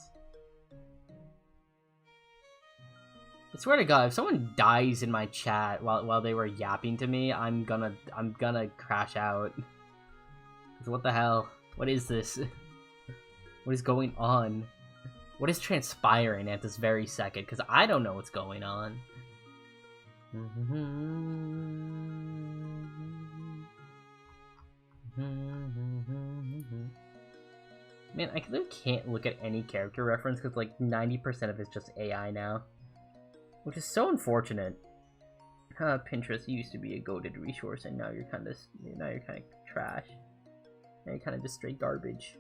I swear to God, if someone dies in my chat while they were yapping to me, I'm gonna crash out. What the hell? What is this? What is going on? What is transpiring at this very second? Because I don't know what's going on. Man, I really can't look at any character reference because like 90% of it's just AI now. Which is so unfortunate. Pinterest used to be a goated resource and now you're kind of trash. Now you're kind of just straight garbage.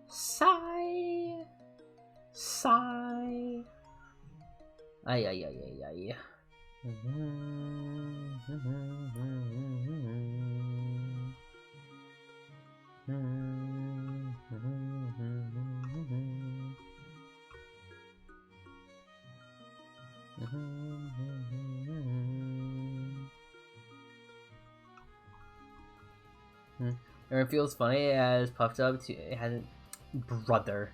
Sigh. Sigh. Ay. It feels funny, it has puffed up to, it hasn't, brother.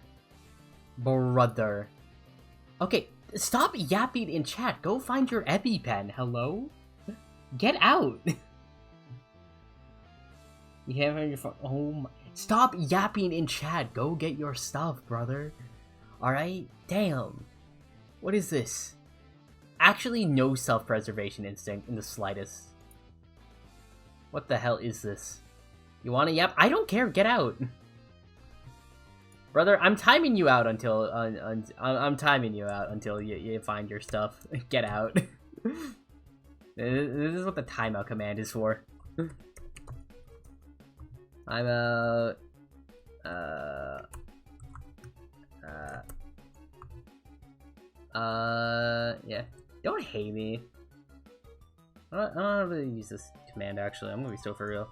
Okay, stop yapping in chat, go find your EpiPen, hello? Get out! You can't find your phone, oh my, stop yapping in chat, go get your stuff, brother. Alright? Damn. What is this? Actually no self-preservation instinct in the slightest. What the hell is this? You wanna yap? I don't care, get out! Brother, I'm timing you out until I'm timing you out until you find your stuff. Get out. This is what the timeout command is for. I'm out. Yeah. Don't hate me. I don't really use this command actually. I'm gonna be so for real.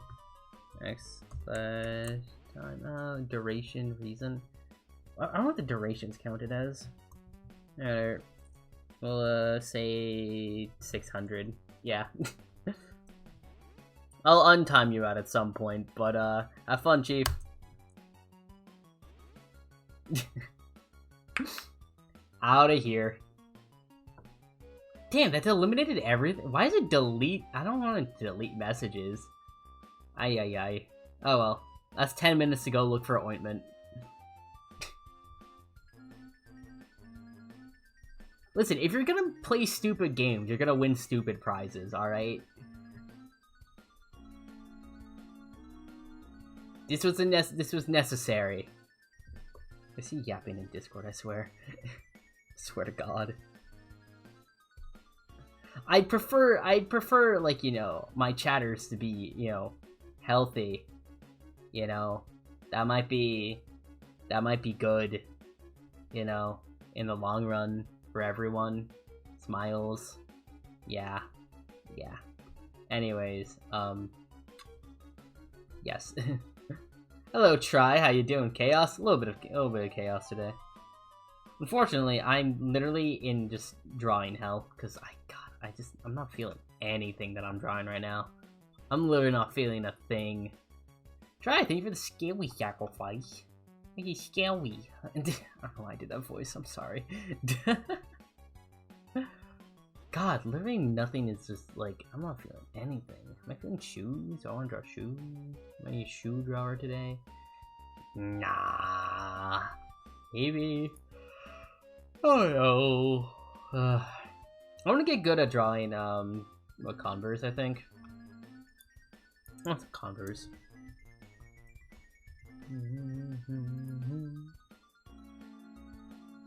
X slash time duration reason. I don't know what the duration's counted as. Alright. We'll say 600. Yeah. I'll untime you out at some point, but have fun, Chief. Out of here. Damn, that's eliminated everything. Why is it delete? I don't want to delete messages. Ay. Oh well. That's 10 minutes to go look for ointment. Listen, if you're gonna play stupid games, you're gonna win stupid prizes, alright? This was necessary. I see yapping in Discord, I swear. I swear to God. I'd prefer, like, you know, my chatters to be, you know, healthy. You know, that might be good, you know, in the long run for everyone. Smiles. Yeah. Yeah. Anyways, yes. Hello, Try. How you doing? Chaos? A little bit of chaos today. Unfortunately, I'm literally in just drawing hell because I'm not feeling anything that I'm drawing right now. I'm literally not feeling a thing. Try. Thank you for the scary sacrifice. Thank you, scary. I don't know why I did that voice. I'm sorry. God, literally nothing is just like, I'm not feeling anything. Am I feeling shoes? I want to draw shoes. Am I a shoe drawer today? Nah. Maybe. Oh no. I want to get good at drawing, Converse, I think. What's Converse?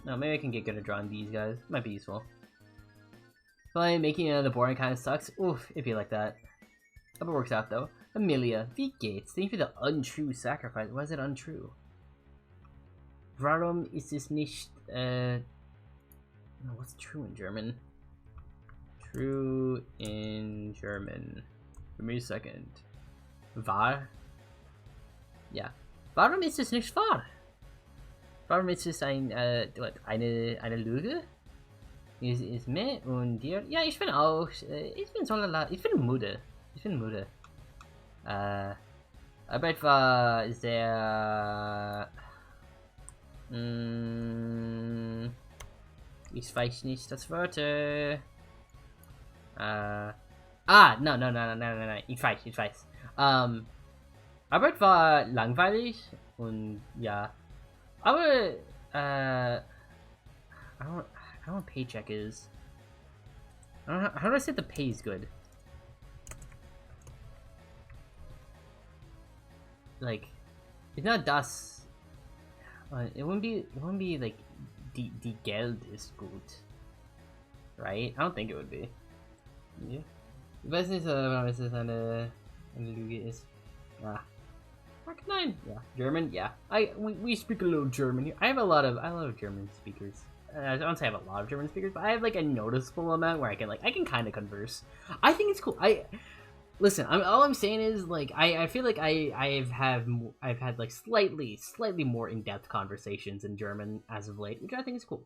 No, maybe I can get good at drawing these guys. Might be useful. But making the boring kind of sucks. Oof, it'd be like that. Hope it works out though. Amelia, V Gates, thank you for the untrue sacrifice. Why is it untrue? Warum ist es nicht, what's true in German? True in German. Give me a second. Wahr? Yeah. Warum ist es nicht wahr? Warum ist es eine Lüge? Ist mir und dir? Ja, ich bin auch, ich bin so lala, ich bin müde. Arbeit war sehr, ich weiß nicht das Wort, nein, ich weiß. Arbeit war langweilig und ja, aber, I don't know what paycheck is. I don't know, how do I say the pay is good? Like, it's not das. It wouldn't be like die Geld ist gut, right? I don't think it would be. Yeah. Ich weiß nicht, warum es eine Lüge ist. Ah. Nein. Yeah. German. Yeah. We speak a little German here. I have a lot of German speakers. I don't say I have a lot of German speakers, but I have like a noticeable amount where I can kind of converse. I think it's cool. Listen. All I'm saying is like I feel like I've had like slightly more in-depth conversations in German as of late, which I think is cool.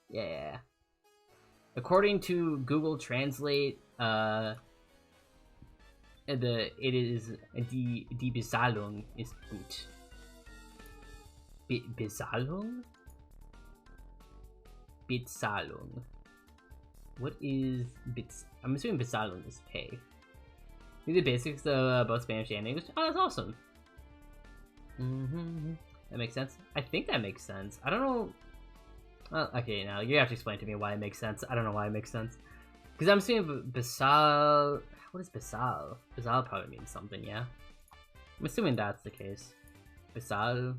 Yeah. According to Google Translate, die Bezahlung ist gut. Bezahlung? Bezahlung. What is I'm assuming Bezahlung is pay. These are the basics of both Spanish and English. Oh, that's awesome. That makes sense. I think that makes sense. I don't know. Okay, now you have to explain to me why it makes sense. I don't know why it makes sense. Because I'm assuming Basal. What is Basal? Basal probably means something, yeah? I'm assuming that's the case. Basal.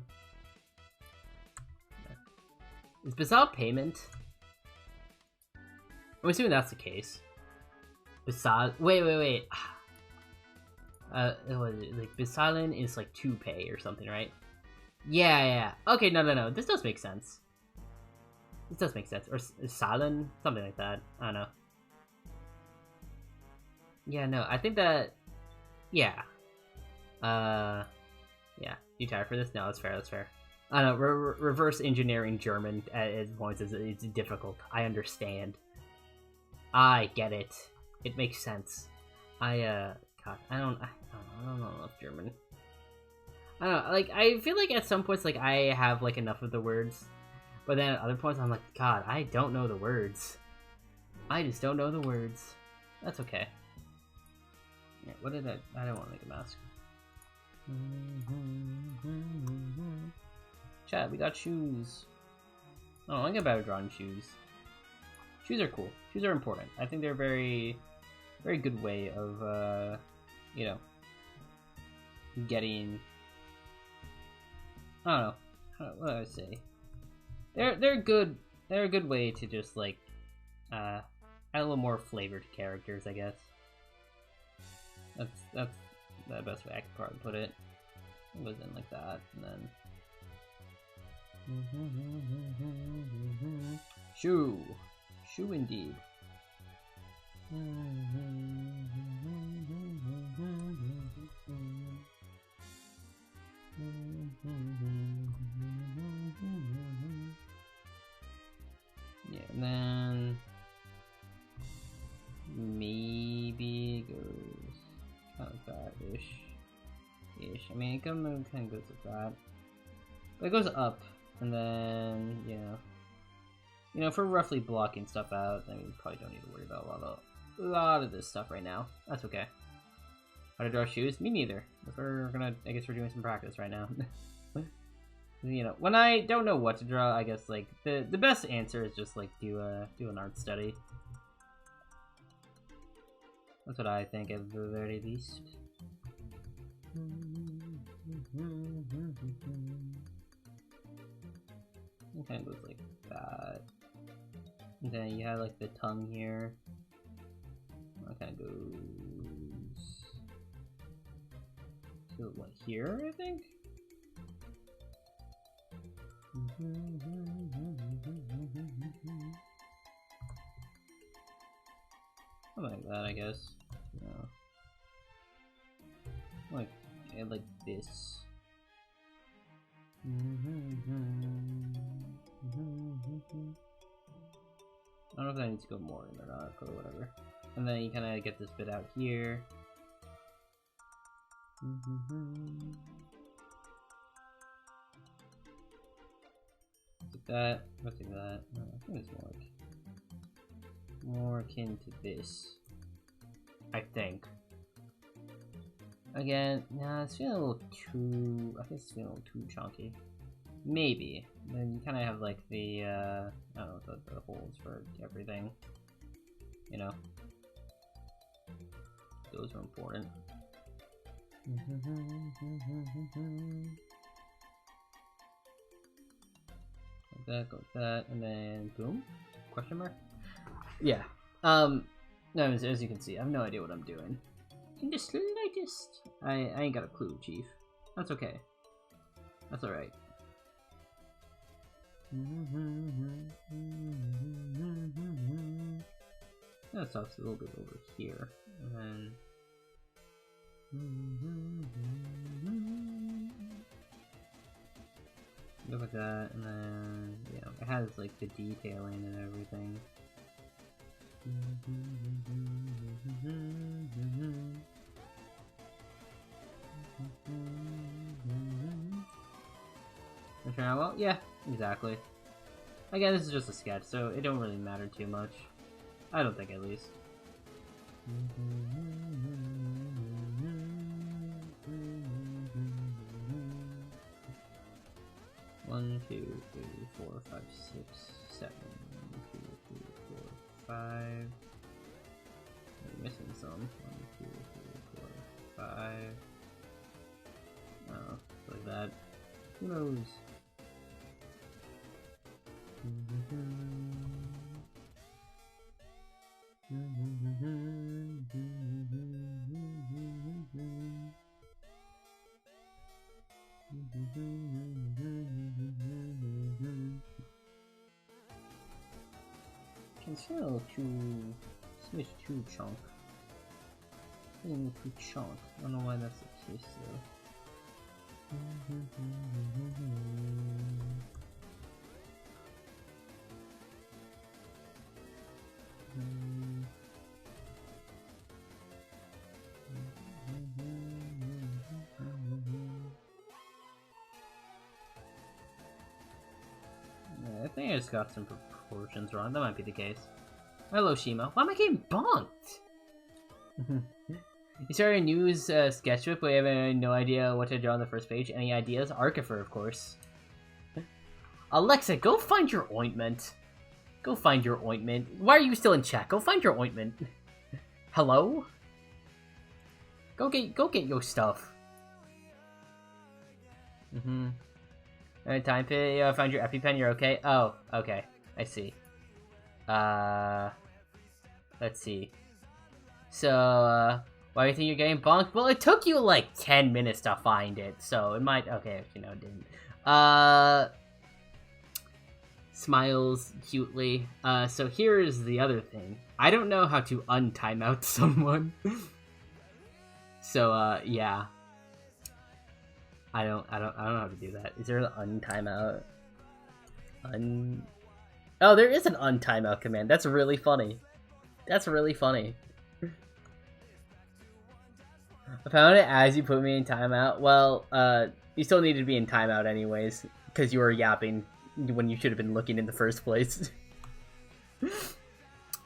Is Basal payment? I'm assuming that's the case. Basal. Wait. What is it? Like Basalin is like to pay or something, right? Yeah. Okay, no. This does make sense. Or Salin, something like that. I don't know. Yeah, no, I think that. Yeah. Yeah. You tired for this? No, that's fair. I don't know. Reverse engineering German at points is it's difficult. I understand. I get it. It makes sense. God, I don't know enough German. I don't know. Like, I feel like at some points, like I have like enough of the words, but then at other points, I'm like, God, I don't know the words. I just don't know the words. That's okay. Yeah, what did I don't want to make a mask. Chat, we got shoes. Oh, I get better drawing shoes. Shoes are cool. Shoes are important. I think they're very good way of, you know, getting. I don't know. What do I say? They're good. They're a good way to just like, add a little more flavor to characters, I guess. That's the best way I could probably put it. It goes in like that, and then... Shoe! Shoe indeed. Yeah, and then... maybe goes kind of that-ish. I mean, it kind of goes like that. But it goes up, and then, you know, if we're roughly blocking stuff out, then we probably don't need to worry about a lot of this stuff right now. That's okay. How to draw shoes? Me neither. If we're gonna, I guess we're doing some practice right now. You know, when I don't know what to draw, I guess, like, the best answer is just, like, do an art study. That's what I think, at the very least. It kind of goes like that. And then you have, like, the tongue here. That kind of goes to, what, here, I think? Something like that, I guess. Yeah. Like this. I don't know if that needs to go more in or not, or whatever. And then you kind of get this bit out here. Like that. What's like that? No, I think it's more akin to this. I think. Again, nah, it's feeling a little too... I think it's feeling a little too chunky. Maybe. Then you kind of have, like, the, I don't know, the holes for everything. You know? Those are important. Like that, go like that, and then boom? Question mark? Yeah. No, as you can see, I have no idea what I'm doing. In the slightest. I ain't got a clue, Chief. That's okay. That's alright. That stops a little bit over here. And then... Look at that, and then, you know, it has, like, the detailing and everything. Well, yeah, exactly. Again, this is just a sketch, so it don't really matter too much. I don't think, at least. 1, 2, 3, 4, 5, 6, 7. 1, 2, 3, 4, 5. I'm missing some. 1, 2, 3, 4, 5. Oh, like that. Who knows? It's a little too... It's too chunk. A little too chunk. I don't know why that's the case though. I think I just got some proportions wrong. That might be the case. Hello, Shima. Why am I getting bonked? You started a news sketchbook, but you have no idea what to draw on the first page. Any ideas? Archifer, of course. Alexa, go find your ointment. Go find your ointment. Why are you still in chat? Go find your ointment. Hello? Go get your stuff. Alright, time pit. Yeah, find your EpiPen. You're okay. Oh, okay. I see. Let's see. So, Why do you think you're getting bonked? Well, it took you like 10 minutes to find it, so it might... Okay, you know, it didn't. Smiles cutely. So here's the other thing. I don't know how to untimeout someone. So, yeah. I don't know how to do that. Is there an untimeout? Oh, there is an untimeout command. That's really funny. That's really funny. I found it as you put me in timeout. Well, you still needed to be in timeout anyways, because you were yapping when you should have been looking in the first place.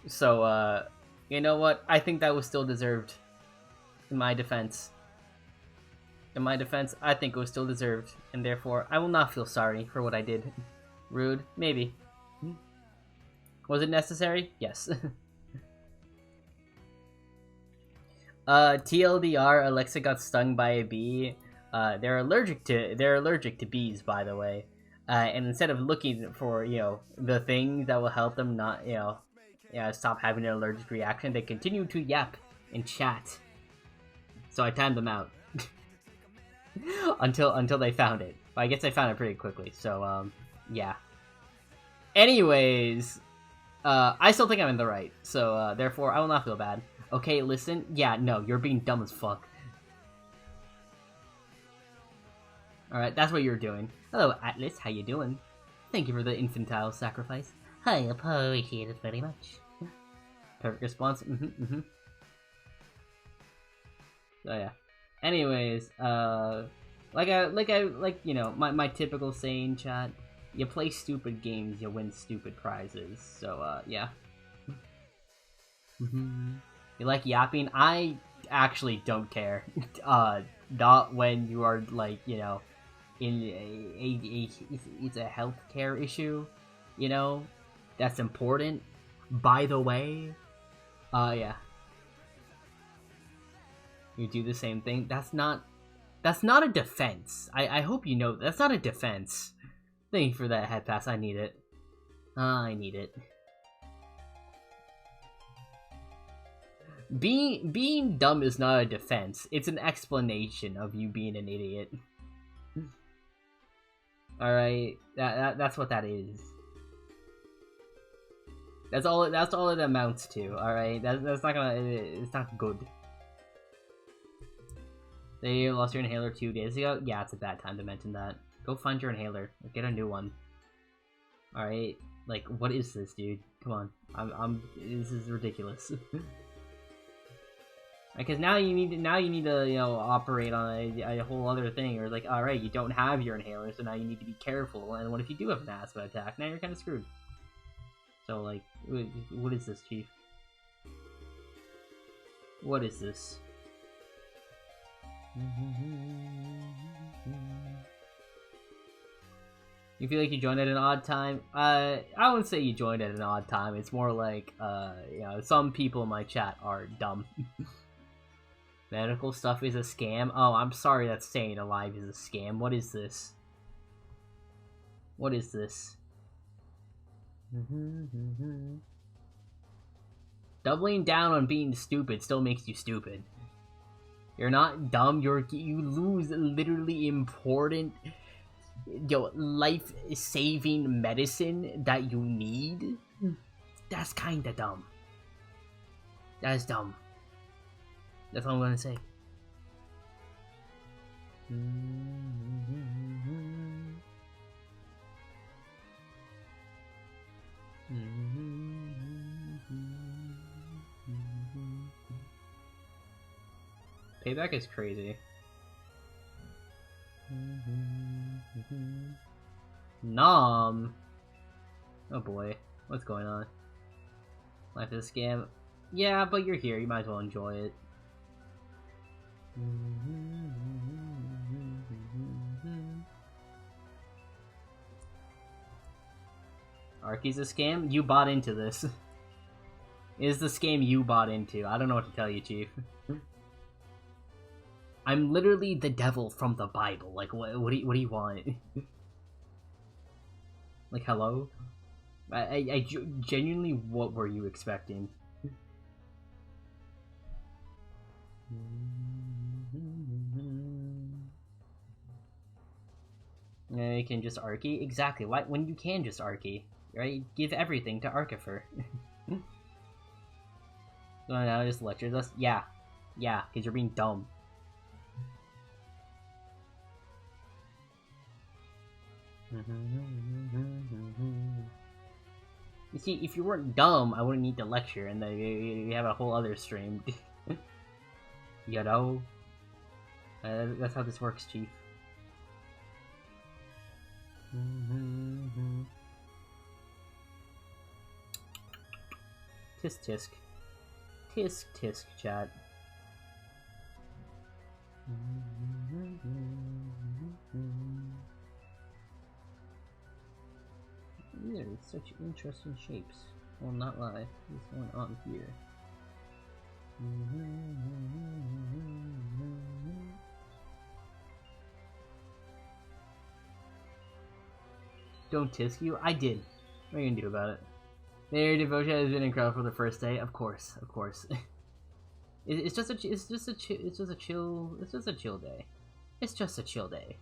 So, you know what? I think that was still deserved. In my defense. I think it was still deserved, and therefore, I will not feel sorry for what I did. Rude? Maybe. Was it necessary? Yes. TLDR, Alexa got stung by a bee. They're allergic to bees, by the way. And instead of looking for, you know, the thing that will help them not, you know, stop having an allergic reaction, they continue to yap and chat. So I timed them out. until they found it. But I guess I found it pretty quickly, so, yeah. Anyways, I still think I'm in the right, so, therefore, I will not feel bad. Okay, listen, yeah, no, you're being dumb as fuck. Alright, that's what you're doing. Hello, Atlas, how you doing? Thank you for the infantile sacrifice. I appreciate it very much. Perfect response, So yeah. Anyways, like you know, my typical saying, chat. You play stupid games, you win stupid prizes. So, yeah. You like yapping? I actually don't care. Not when you are, like, you know, in it's a healthcare issue, you know? That's important. By the way, yeah. You do the same thing. That's not a defense. I hope you know that's not a defense. Thank you for that head pass. I need it. I need it. Being dumb is not a defense. It's an explanation of you being an idiot. All right, that's what that is. That's all it amounts to. All right, that's not gonna. It's not good. They lost your inhaler 2 days ago? Yeah, it's a bad time to mention that. Go find your inhaler. Or get a new one. Alright? Like, what is this, dude? Come on. This is ridiculous. Because now you need to, you know, operate on a whole other thing. Or like, alright, you don't have your inhaler, so now you need to be careful. And what if you do have an asthma attack? Now you're kind of screwed. So, like, what is this, Chief? What is this? You feel like you joined at an odd time? I wouldn't say you joined at an odd time. It's more like, you know, some people in my chat are dumb. Medical stuff is a scam? Oh, I'm sorry that staying alive is a scam. What is this? What is this? Doubling down on being stupid still makes you stupid. You're not dumb, you lose literally important, yo, life-saving medicine that you need? That's kinda dumb. That's dumb. That's all I'm gonna say. Payback is crazy. Nom. Oh boy, what's going on? Life is a scam. Yeah, but you're here. You might as well enjoy it. Arky's a scam? You bought into this. It is the scam you bought into. I don't know what to tell you, Chief. I'm literally the devil from the Bible. Like, what do you want? Like, hello? I genuinely, what were you expecting? You can just Arky? Exactly. Why? When you can just Arky, right? Give everything to Arkifer. So now just lectures us? Yeah. Yeah, because you're being dumb. You see, if you weren't dumb, I wouldn't need to lecture, and then you have a whole other stream. You know? That's how this works, Chief. Tisk tisk. Tisk tisk, chat. These are such interesting shapes. Well, not lie. What's going on here? Don't tisk you? I did. What are you gonna do about it? Their devotion has been incredible for the first day. Of course, of course. It's just a chill day. It's just a chill day.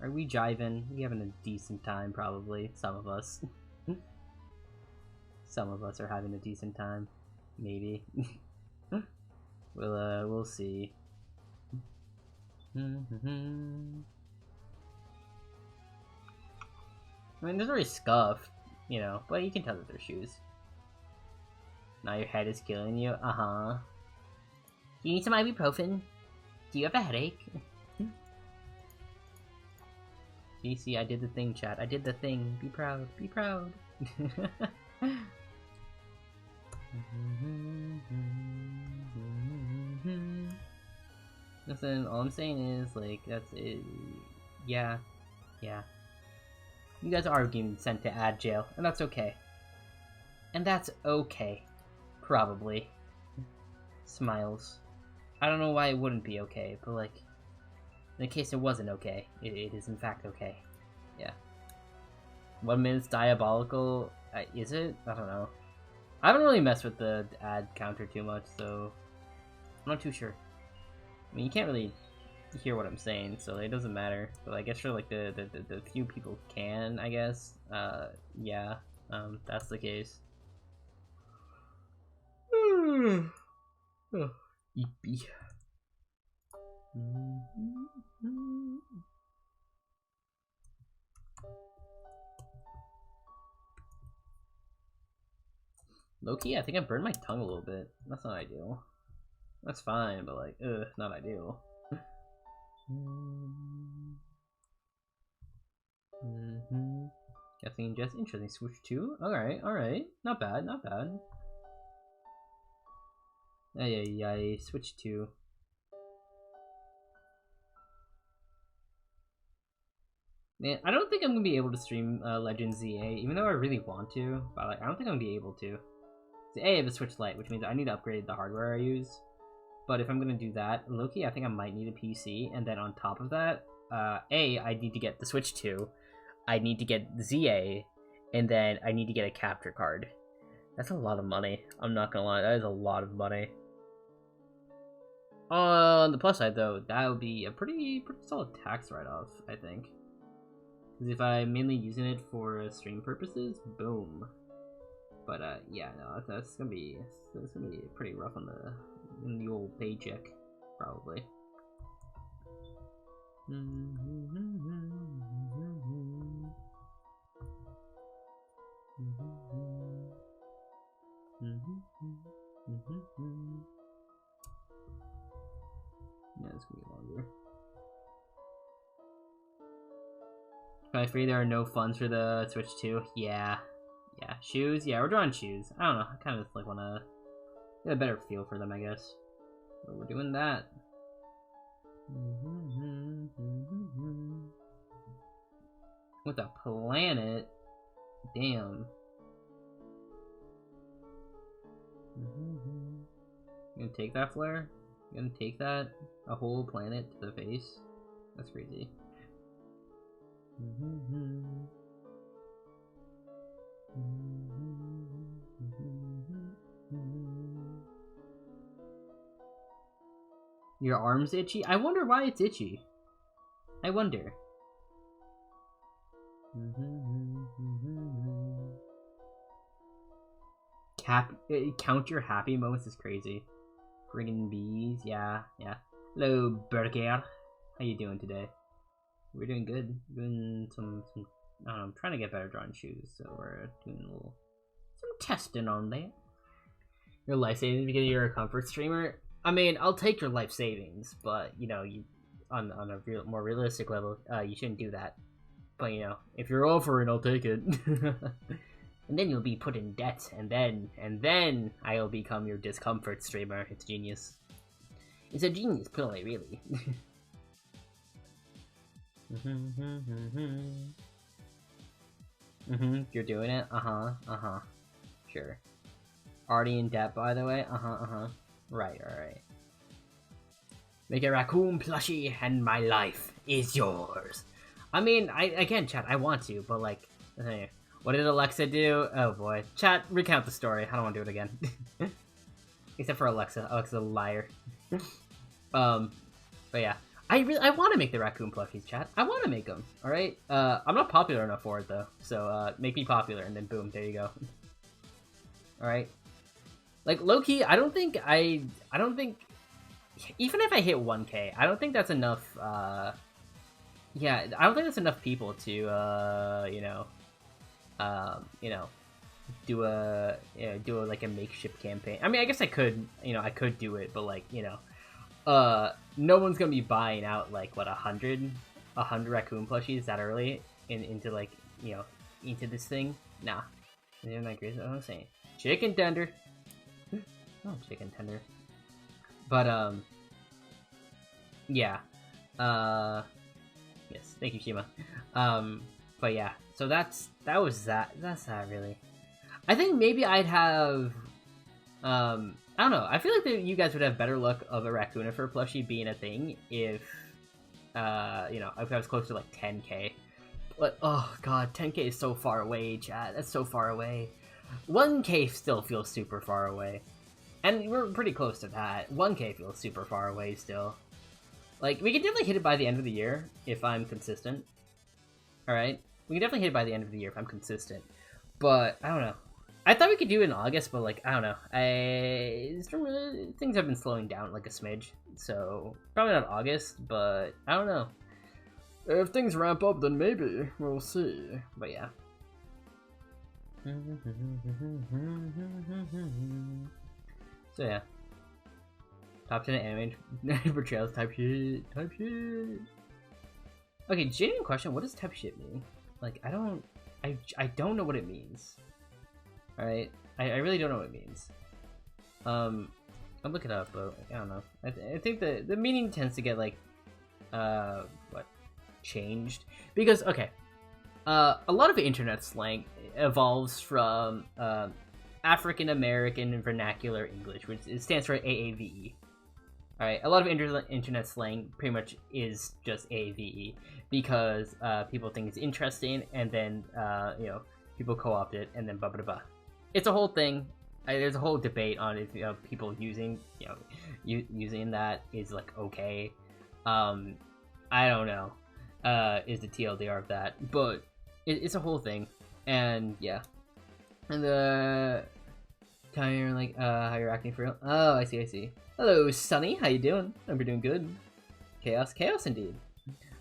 Are we jiving? We having a decent time, probably. Some of us. Some of us are having a decent time. Maybe. We'll see. I mean, they're very scuffed, you know, but you can tell that they're shoes. Now your head is killing you? Uh-huh. Do you need some ibuprofen? Do you have a headache? See, I did the thing, chat. I did the thing. Be proud. Be proud. Listen, all I'm saying is, like, that's it. Yeah. Yeah. You guys are getting sent to ad jail, and that's okay. And that's okay. Probably. Smiles. I don't know why it wouldn't be okay, but, like, in case it wasn't okay, it is in fact okay. Yeah. 1 minute's diabolical. Is it? I don't know. I haven't really messed with the ad counter too much, so I'm not too sure. I mean, you can't really hear what I'm saying, so it doesn't matter. But I guess for like the few people can, I guess. Yeah. That's the case. Oh, yippee. Low-key, I think I burned my tongue a little bit. That's not ideal. That's fine, but like, not ideal. Guessing just interesting. Switch 2? Alright, alright. Not bad, not bad. Yeah, switch 2. Man, I don't think I'm gonna be able to stream Legend ZA, even though I really want to. But like, I don't think I'm gonna be able to. So, I have a Switch Lite, which means I need to upgrade the hardware I use. But if I'm gonna do that, low-key, I think I might need a PC, and then on top of that, I need to get the Switch 2, I need to get ZA, and then I need to get a capture card. That's a lot of money. I'm not gonna lie, that is a lot of money. On the plus side, though, that would be a pretty solid tax write-off, I think. Because if I'm mainly using it for stream purposes, boom. But yeah, no, that's gonna be pretty rough on the old paycheck, probably. Yeah, it's gonna be longer. Can I free there are no funds for the Switch 2? Yeah. Yeah. Shoes? Yeah, we're drawing shoes. I don't know. I kind of like want to get a better feel for them, I guess. So we're doing that. With a planet? Damn. You gonna take that flare? You gonna take that? A whole planet to the face? That's crazy. Your arm's itchy? I wonder why it's itchy. I wonder. Count your happy moments is crazy. Friggin' bees, yeah. Hello, Burger. How you doing today? We're doing good. Doing some I don't know, I'm trying to get better drawing shoes, so we're doing some testing on that. Your life savings because you're a comfort streamer? I mean, I'll take your life savings, but you know, on a more realistic level, you shouldn't do that. But you know, if you're offering, I'll take it. And then you'll be put in debt, and then I'll become your discomfort streamer. It's genius. It's a genius play, really. You're doing it? Sure. Already in debt, by the way? Right, alright. Make a raccoon plushie, and my life is yours. I mean, again, chat, I want to, but like, what did Alexa do? Oh boy. Chat, recount the story. I don't want to do it again. Except for Alexa. Alexa's a liar. But yeah. I want to make the raccoon plushies, chat. I want to make them, alright? I'm not popular enough for it, though. So, make me popular, and then boom, there you go. Alright? Like, low-key, I don't think, even if I hit 1K, I don't think that's enough, yeah, I don't think that's enough people to, you know, do a like a makeshift campaign. I mean, I guess I could, you know, I could do it, but like, you know, no one's gonna be buying out like what 100 raccoon plushies that early into like, you know, into this thing. Nah, isn't that crazy? What I'm saying, chicken tender. Oh, chicken tender. But yeah, yes, thank you, Shima. But yeah, so that's that really. I think maybe I'd have, I don't know, I feel like that you guys would have better luck of a Raccoonifer plushie being a thing if, you know, if I was close to like 10K. But, oh god, 10K is so far away, chat, that's so far away. 1K still feels super far away. And we're pretty close to that. 1K feels super far away still. Like, we can definitely hit it by the end of the year if I'm consistent. Alright? We can definitely hit it by the end of the year if I'm consistent. But, I don't know. I thought we could do it in August, but, like, I don't know. Things have been slowing down, like, a smidge. So, probably not August, but I don't know. If things ramp up, then maybe. We'll see. But, yeah. So, yeah. Top 10 anime portrayals type shit. Okay, genuine question, what does type shit mean? Like, I don't know what it means. Alright? I really don't know what it means. I'll look it up, but I don't know. I think the meaning tends to get, like, changed? Because, okay, a lot of internet slang evolves from, African American Vernacular English, which it stands for AAVE. Alright, a lot of internet slang pretty much is just AAVE because people think it's interesting, and then you know, people co-opt it, and then blah blah blah. It's a whole thing. There's a whole debate on if, you know, people using, you know, using that is like okay. I don't know. Is the TLDR of that, but it's a whole thing, and yeah. And kind of like how you're acting for real. Oh, I see. Hello, Sunny. How you doing? Hope you're doing good. Chaos indeed.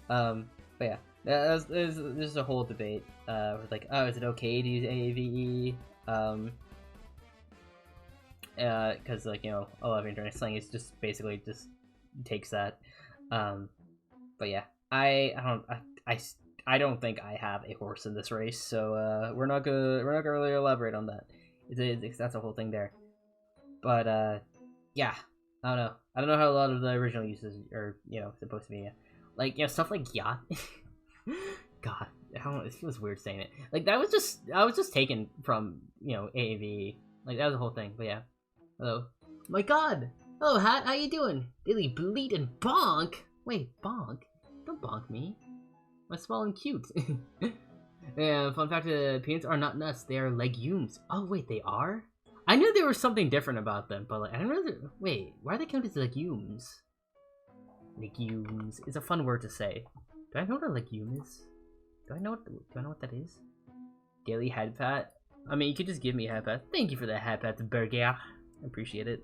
But yeah, there's a whole debate with like, oh, is it okay to use AAVE? Because like, you know, a lot of internet slang is just basically just takes that. But yeah, I don't think I have a horse in this race, so we're not gonna really elaborate on that. That's a whole thing there. But yeah, I don't know how a lot of the original uses are, you know, supposed to be, like, you know, stuff like yacht. God, I don't know, it feels weird saying it. Like, I was just taken from, you know, AAV. Like, that was the whole thing. But yeah, hello. My God, hello, Hat. How you doing? Billy Bleed and Bonk. Wait, Bonk? Don't bonk me. I'm small and cute. Yeah, fun fact, peanuts are not nuts, they are legumes. Oh wait, they are? I knew there was something different about them, but like, I didn't really... Wait, why are they counted as legumes? Legumes is a fun word to say. Do I know what a legume is? Do I know what that is? Daily head pat? I mean, you could just give me a head pat. Thank you for the head pat, burger. I appreciate it.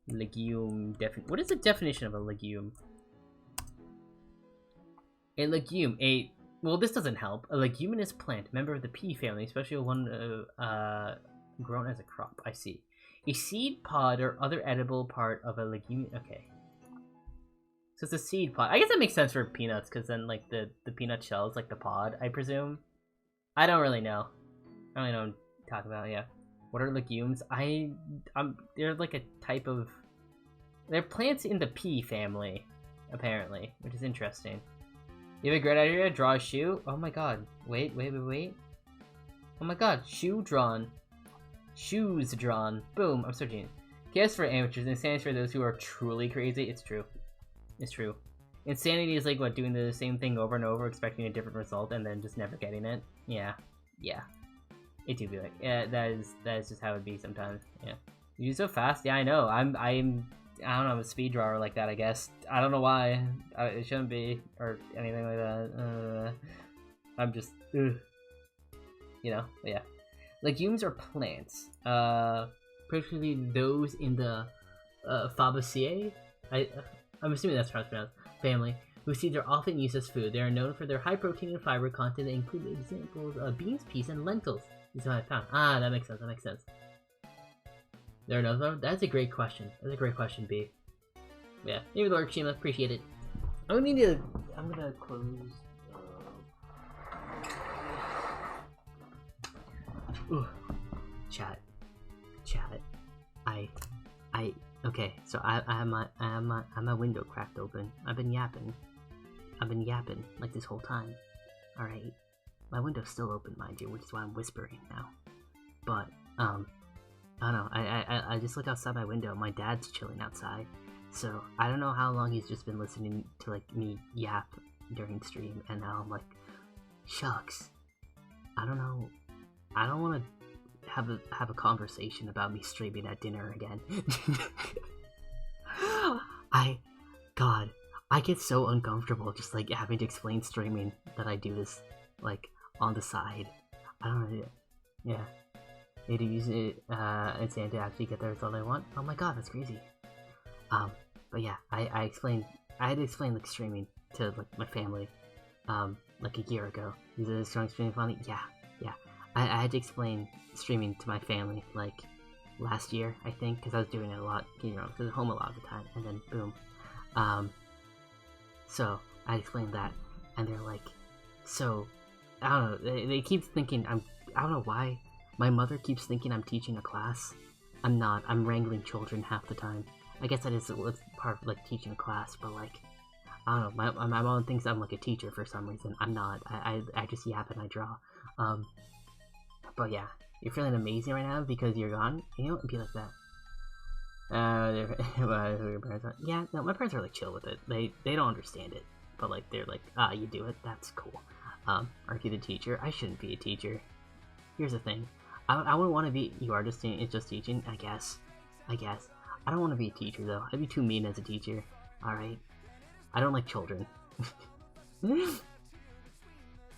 Legume what is the definition of a legume? A legume, well, this doesn't help. A leguminous plant, member of the pea family, especially one grown as a crop. I see. A seed pod or other edible part of a legume. Okay. So it's a seed pod. I guess that makes sense for peanuts, because then, like, the peanut shell is like the pod, I presume. I don't really know. I don't really know what I'm talking about, yeah. What are legumes? They're like a type of... They're plants in the pea family, apparently, which is interesting. You have a great idea? Draw a shoe? Oh my god. Wait. Oh my god. Shoe drawn. Shoes drawn. Boom. I'm so genius. Guess for amateurs, insanity for those who are truly crazy. It's true. It's true. Insanity is like, what, doing the same thing over and over, expecting a different result, and then just never getting it? Yeah. Yeah. It do be like, yeah, that is just how it be sometimes. Yeah. You do so fast? Yeah, I know. I don't know, I'm a speed drawer like that, I guess. I don't know why. It shouldn't be, or anything like that. I'm just, ugh. You know, but yeah. Legumes are plants, particularly those in the Fabaceae. I'm assuming that's how it's pronounced. Family, whose seeds are often used as food. They are known for their high protein and fiber content. They include examples of beans, peas, and lentils. This is what I found. Ah, that makes sense. That makes sense. There another one? That's a great question. That's a great question, B. Yeah, maybe the work, Shima. Appreciate it. I'm gonna close. Ooh. Chat. Okay, so I have my window cracked open. I've been yapping like this whole time. Alright. My window's still open, mind you, which is why I'm whispering now. But, I don't know, I just look outside my window, my dad's chilling outside. So, I don't know how long he's just been listening to, like, me yap during stream, and now I'm like, shucks. I don't know. I don't want to have a conversation about me streaming at dinner again. God, I get so uncomfortable just, like, having to explain streaming that I do this, like, on the side. I don't know. Yeah. Need to use it, and to actually get the result I want. Oh my god, that's crazy. But yeah, I had to explain, like, streaming to, like, my family, like a year ago. Is it a strong streaming family? Yeah. I had to explain streaming to my family, like, last year, I think, because I was doing it a lot, you know, because I was home a lot of the time, and then boom. So, I explained that, and they're like, so, I don't know, they keep thinking I don't know why, my mother keeps thinking I'm teaching a class. I'm not, I'm wrangling children half the time. I guess that is part of, like, teaching a class, but, like, I don't know, my mom thinks I'm, like, a teacher for some reason. I'm not, I just yap and I draw. But yeah, you're feeling amazing right now because you're gone. You know, be like that. Your parents are, yeah, no, my parents are like chill with it. They don't understand it, but like they're like, you do it. That's cool. Aren't you the teacher? I shouldn't be a teacher. Here's the thing. I wouldn't want to be. You are just it's just teaching. I guess. I don't want to be a teacher though. I'd be too mean as a teacher. All right. I don't like children.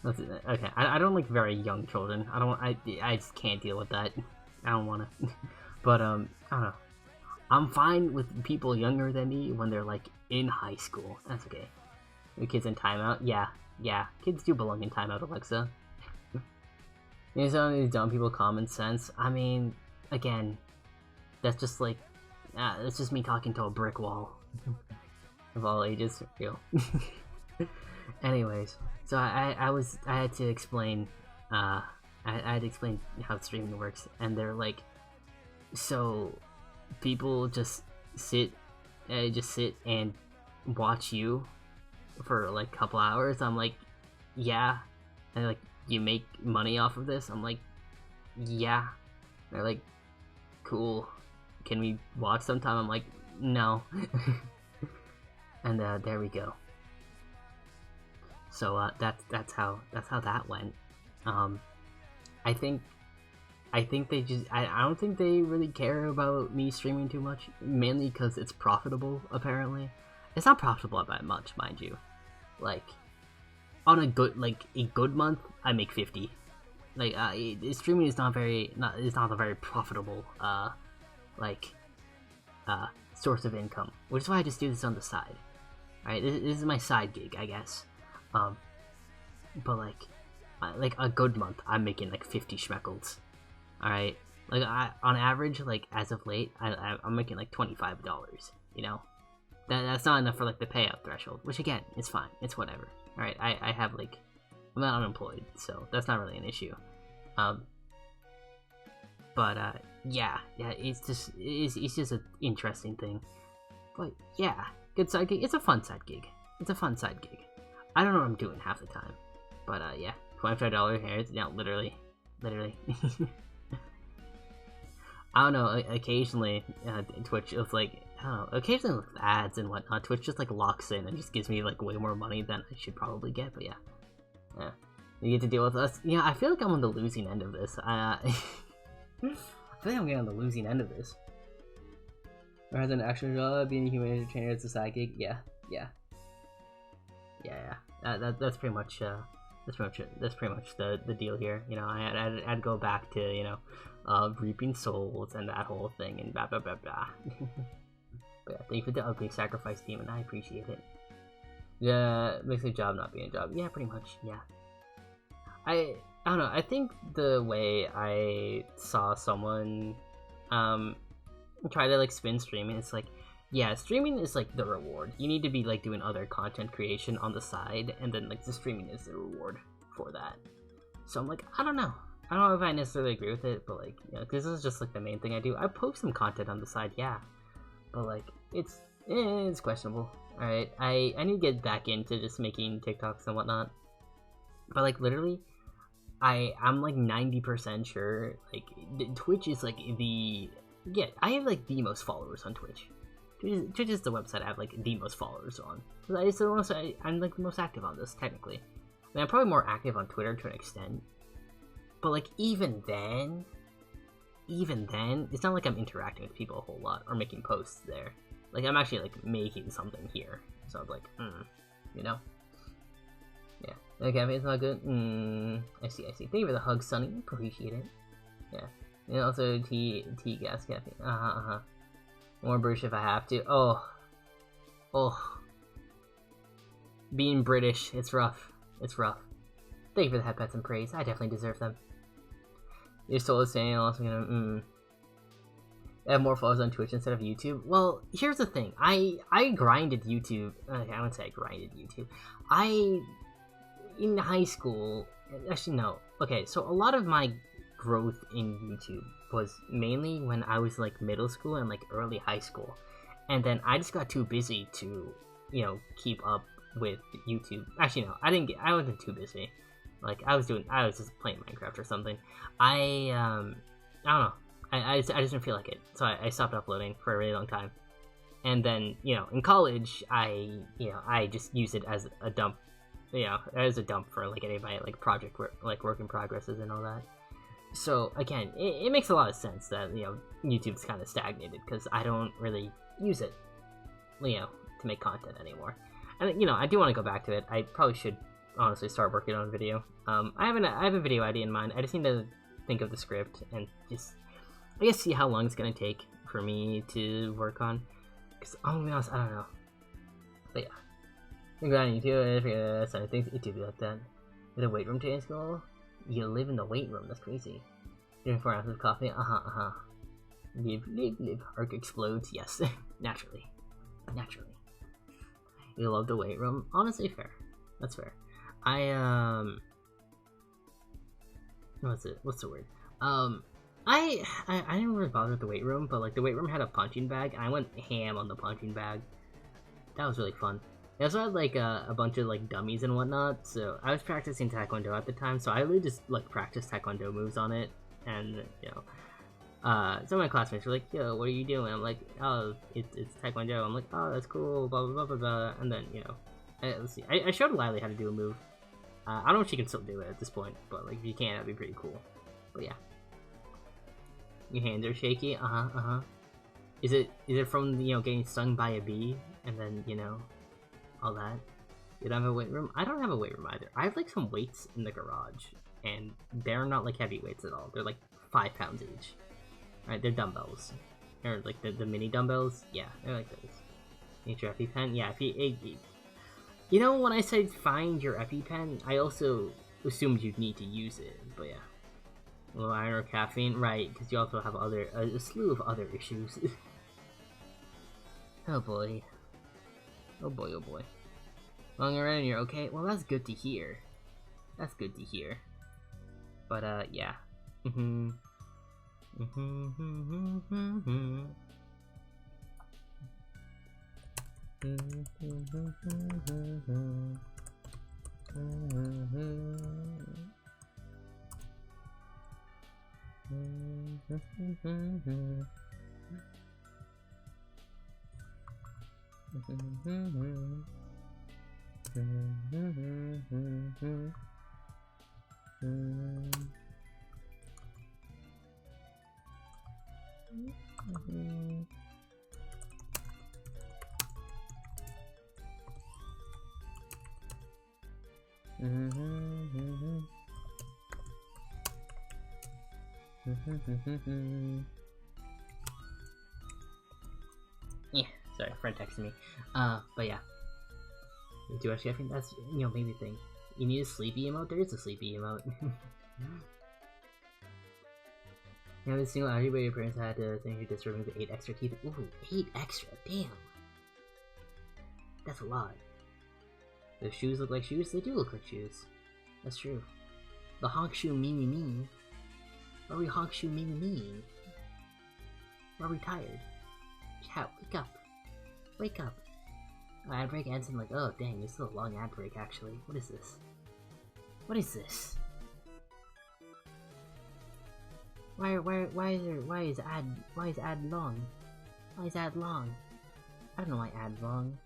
Okay, I don't like very young children. I just can't deal with that. I don't wanna. But, I don't know. I'm fine with people younger than me when they're, like, in high school. That's okay. The kids in timeout? Yeah. Kids do belong in timeout, Alexa. You know, some of these dumb people common sense. I mean, again, that's just, like, that's just me talking to a brick wall. Of all ages, real. Anyways. So I had to explain, I had to explain how streaming works, and they're like, so people just sit and watch you for like a couple hours. I'm like, yeah, and they're like, you make money off of this? I'm like, yeah. And they're like, cool. Can we watch sometime? I'm like, no. And there we go. So that's how that went. I think they just I don't think they really care about me streaming too much, mainly because it's profitable apparently, It's not profitable by much, mind you. Like, on a good month, I make 50. Like, streaming is not a very profitable source of income, which is why I just do this on the side. Alright, this is my side gig, I guess. But like a good month, I'm making like 50 schmeckles. Alright, like on average, like as of late, I'm making like $25. You know, that's not enough for like the payout threshold, which again, it's fine, it's whatever. Alright, I have like, I'm not unemployed, so that's not really an issue. Yeah, it's just an interesting thing. But yeah, good side gig. It's a fun side gig. I don't know what I'm doing half the time, but yeah, $25 here. Yeah, literally. I don't know. Occasionally, Twitch is like, I don't know. Occasionally with ads and whatnot, Twitch just like locks in and just gives me like way more money than I should probably get. But yeah, you get to deal with us. Yeah, I feel like I'm on the losing end of this. I feel like I'm getting on the losing end of this. Or has an actual job, being a human entertainer as a side gig. Yeah. That's pretty much the deal here. You know, I'd go back to, you know, reaping souls and that whole thing and blah blah blah blah. But yeah, thank you for the ugly sacrifice, demon. I appreciate it. Yeah, makes a job not being a job. Yeah, pretty much. Yeah. I don't know. I think the way I saw someone try to like spin streaming, it's like, yeah, streaming is like the reward. You need to be like doing other content creation on the side, and then like the streaming is the reward for that. So I'm like, I don't know if I necessarily agree with it, but like, you know, this is just like the main thing I do. I post some content on the side, yeah, but like it's questionable. All right, I need to get back into just making TikToks and whatnot, but like literally, I'm like 90% sure like Twitch is like I have like the most followers on Twitch. Twitch is the website I have like the most followers on. I'm like the most active on this technically. I mean, I'm probably more active on Twitter to an extent, but like even then, it's not like I'm interacting with people a whole lot or making posts there. Like I'm actually like making something here, so I'm like, you know. Yeah. Okay, it's not good. I see. Thank you for the hug, Sonny. Appreciate it. Yeah. And also tea gas caffeine. More British if I have to. Oh. Being British, it's rough. Thank you for the head pets and praise. I definitely deserve them. You're still the same. Also gonna I have more followers on Twitch instead of YouTube. Well, here's the thing. I grinded YouTube. Okay, I wouldn't say I grinded YouTube. In high school, actually no. Okay, so a lot of my growth in YouTube was mainly when I was like middle school and like early high school, and then I just got too busy to, you know, keep up with YouTube. Actually no, I wasn't too busy. Like I was just playing Minecraft or something. I don't know. I just didn't feel like it, so I stopped uploading for a really long time. And then, you know, in college, I just used it as a dump. You know, as a dump for like any of my like project work, like work in progresses and all that. So again, it makes a lot of sense that, you know, YouTube's kind of stagnated because I don't really use it, you know, to make content anymore. And you know, I do want to go back to it. I probably should honestly start working on video. I have a video idea in mind. I just need to think of the script and just, I guess, see how long it's gonna take for me to work on. Because I'll be honest, I don't know. But yeah. I'm glad you do it. I think it do be like that. In the weight room today in school? You live in the weight room, that's crazy. Drinking 4 ounces of coffee? Live. Arc explodes, yes. Naturally. You love the weight room? Honestly, fair. That's fair. What's the word? I didn't really bother with the weight room, but like the weight room had a punching bag, and I went ham on the punching bag. That was really fun. I also had like a bunch of like dummies and whatnot, so I was practicing Taekwondo at the time, so I really just like practiced Taekwondo moves on it, and you know, some of my classmates were like, "Yo, what are you doing?" I'm like, "Oh, it's Taekwondo." I'm like, "Oh, that's cool." Blah blah blah blah blah. And then, you know, let's see. I showed Lily how to do a move. I don't know if she can still do it at this point, but like if you can, that'd be pretty cool. But yeah, your hands are shaky. Yeah, Is it from, you know, getting stung by a bee and then, you know, all that? You don't have a weight room? I don't have a weight room either. I have like some weights in the garage, and they're not like heavy weights at all. They're like 5 pounds each. Right? They're dumbbells. Or like the mini dumbbells. Yeah, they're like those. Need your EpiPen? Yeah, if you know, when I said find your EpiPen, I also assumed you'd need to use it, but yeah. Low iron or caffeine? Right, because you also have a slew of other issues. Oh boy. Oh boy, oh boy. Long around, you're okay? Well, that's good to hear. That's good to hear. But, yeah. Yeah, sorry, friend texted me. But yeah. Too much caffeine? That's, you know, made me think. You need a sleepy emote? There is a sleepy emote. You have a single allergy, but your parents had to think you just removed 8 extra teeth. Ooh, 8 extra? Damn! That's a lot. Those shoes look like shoes? They do look like shoes. That's true. The honk shoe me. Why are we honk shoe me? Why are we tired? Chat, wake up. Wake up. Ad break ends in like, oh dang, it's still a long ad break actually. What is this? What is this? Why is ad long? Why is ad long? I don't know why ad long.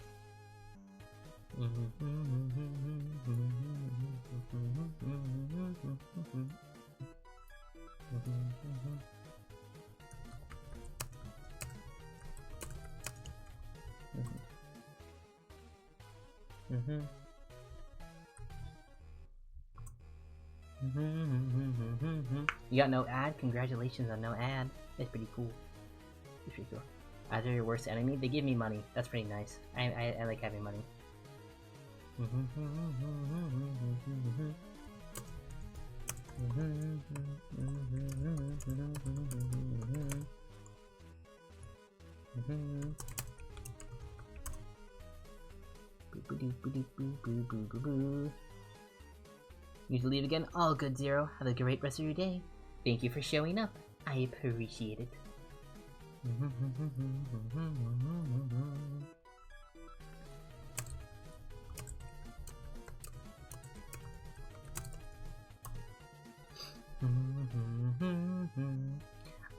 You got no ad? Congratulations on no ad. That's pretty cool. That's pretty cool. Are they your worst enemy? They give me money. That's pretty nice. I like having money. Need to leave again? All good, Zero. Have a great rest of your day. Thank you for showing up. I appreciate it.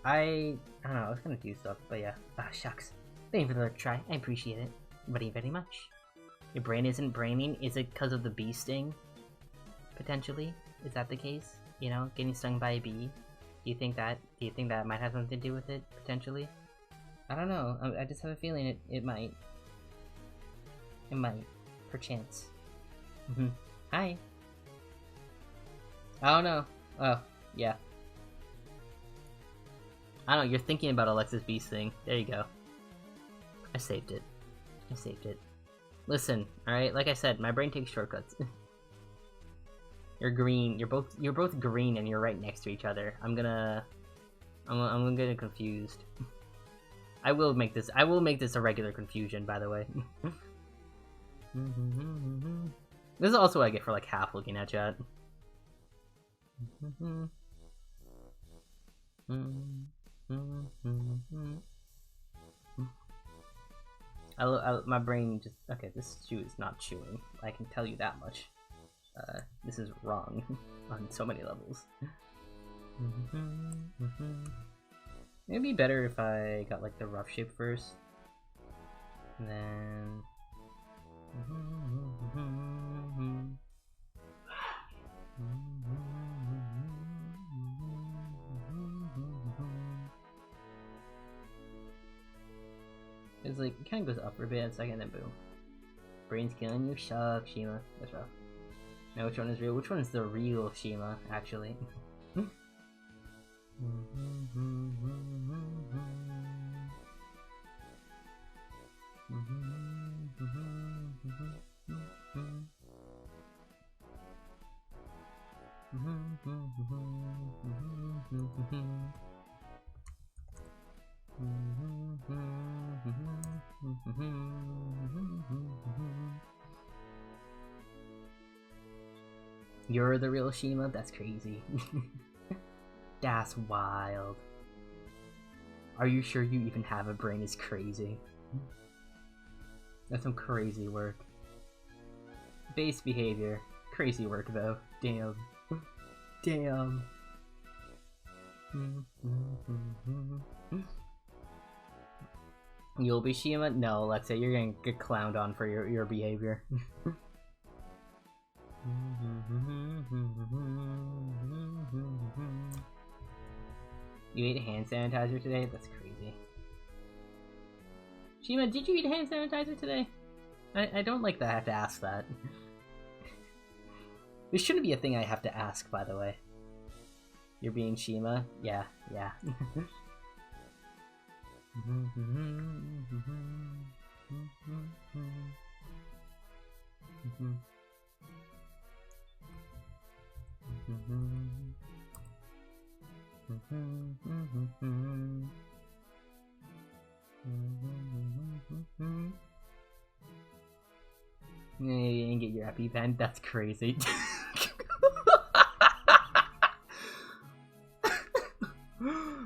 I don't know, I was gonna do stuff, but yeah. Ah, shucks. Thank you for the try. I appreciate it. Very much. Your brain isn't braining? Is it because of the bee sting? Potentially? Is that the case? You know, getting stung by a bee? Do you think that might have something to do with it, potentially? I don't know. I just have a feeling it might. It might. Perchance. Hi. I don't know. Oh, yeah. I don't know, you're thinking about Alexis Beast thing. There you go. I saved it. Listen, alright? Like I said, my brain takes shortcuts. You're green. You're both green and you're right next to each other. I'm gonna get confused. I will make this a regular confusion, by the way. This is also what I get for like half looking at chat. My brain just... Okay, this shoe is not chewing. I can tell you that much. This is wrong on so many levels. It'd be better if I got like the rough shape first. And then... It's like, it kind of goes up for a bit, a second, then boom. Brain's killing you, suck, Shima. That's rough. Now which one is real? Which one is the real Shima, actually? You're the real Shima? That's crazy. That's wild. Are you sure you even have a brain? Is crazy. That's some crazy work. Base behavior. Crazy work though. Damn. Damn. You'll be Shima? No, Alexa, you're gonna get clowned on for your behavior. You ate hand sanitizer today? That's crazy. Shima, did you eat hand sanitizer today? I don't like that I have to ask that. This shouldn't be a thing I have to ask, by the way. You're being Shima? Yeah, yeah. You didn't get your EpiPen? That's crazy.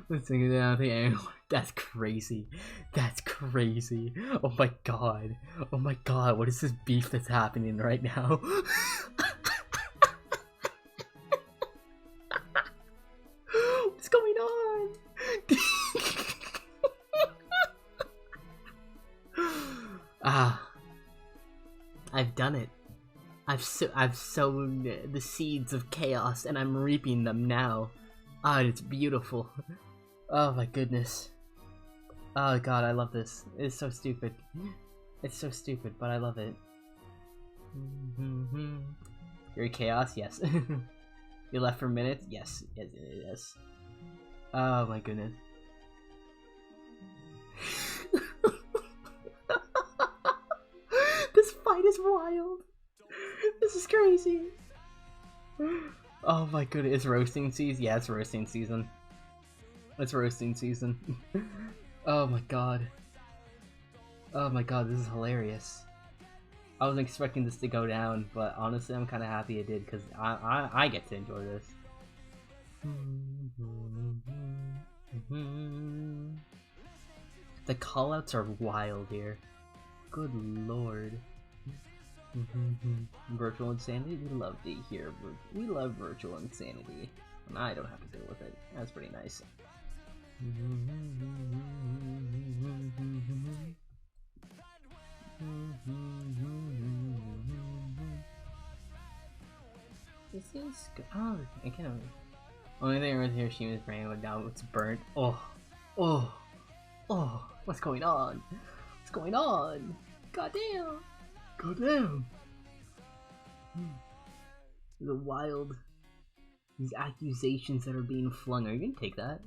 Let's think it out. That's crazy. That's crazy. Oh my god. Oh my god. What is this beef that's happening right now? What's going on? I've done it. I've sown the seeds of chaos and I'm reaping them now. Ah, it's beautiful. Oh my goodness. Oh god, I love this. It's so stupid. It's so stupid, but I love it. You're chaos? Yes. You left for minutes? Yes. Yes, yes. Oh my goodness. This fight is wild. This is crazy. Oh my goodness, it's roasting season? Yeah, it's roasting season. It's roasting season. Oh my god. Oh my god, this is hilarious. I wasn't expecting this to go down, but honestly I'm kind of happy it did, because I get to enjoy this. The callouts are wild here. Good lord. Virtual insanity? We love to hear. We love virtual insanity. And I don't have to deal with it. That's pretty nice. This is good. Oh, I can't. Only thing right here, Shima's brain went down. It's burnt. Oh, oh, oh! What's going on? What's going on? Goddamn! Goddamn! The wild, these accusations that are being flung. Are you gonna take that?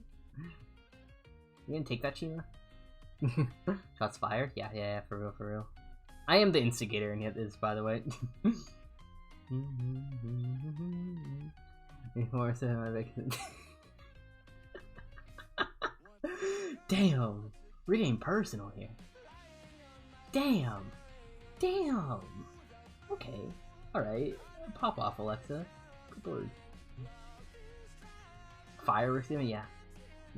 You gonna take that, Shima? Shots fired? Yeah, yeah, yeah, for real, for real. I am the instigator in this, by the way. Damn! We're getting personal here. Damn! Damn! Okay. Alright. Pop off, Alexa. Good lord. Fire receiving? Yeah.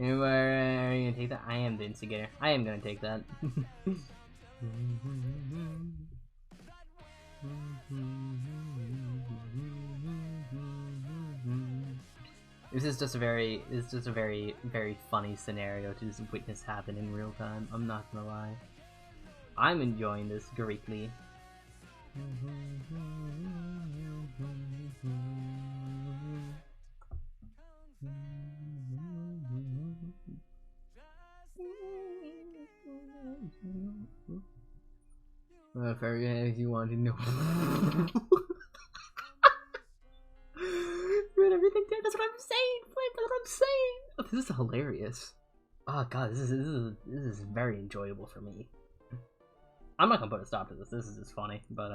Are you gonna take that? I am the instigator. I am gonna take that. This is just a very, very funny scenario to just witness happen in real time. I'm not gonna lie. I'm enjoying this greatly. If you want to know. Read everything down. That's what I'm saying. Flip, that's what I'm saying. Oh, this is hilarious. Oh god, this is very enjoyable for me. I'm not gonna put a stop to this. This is just funny, but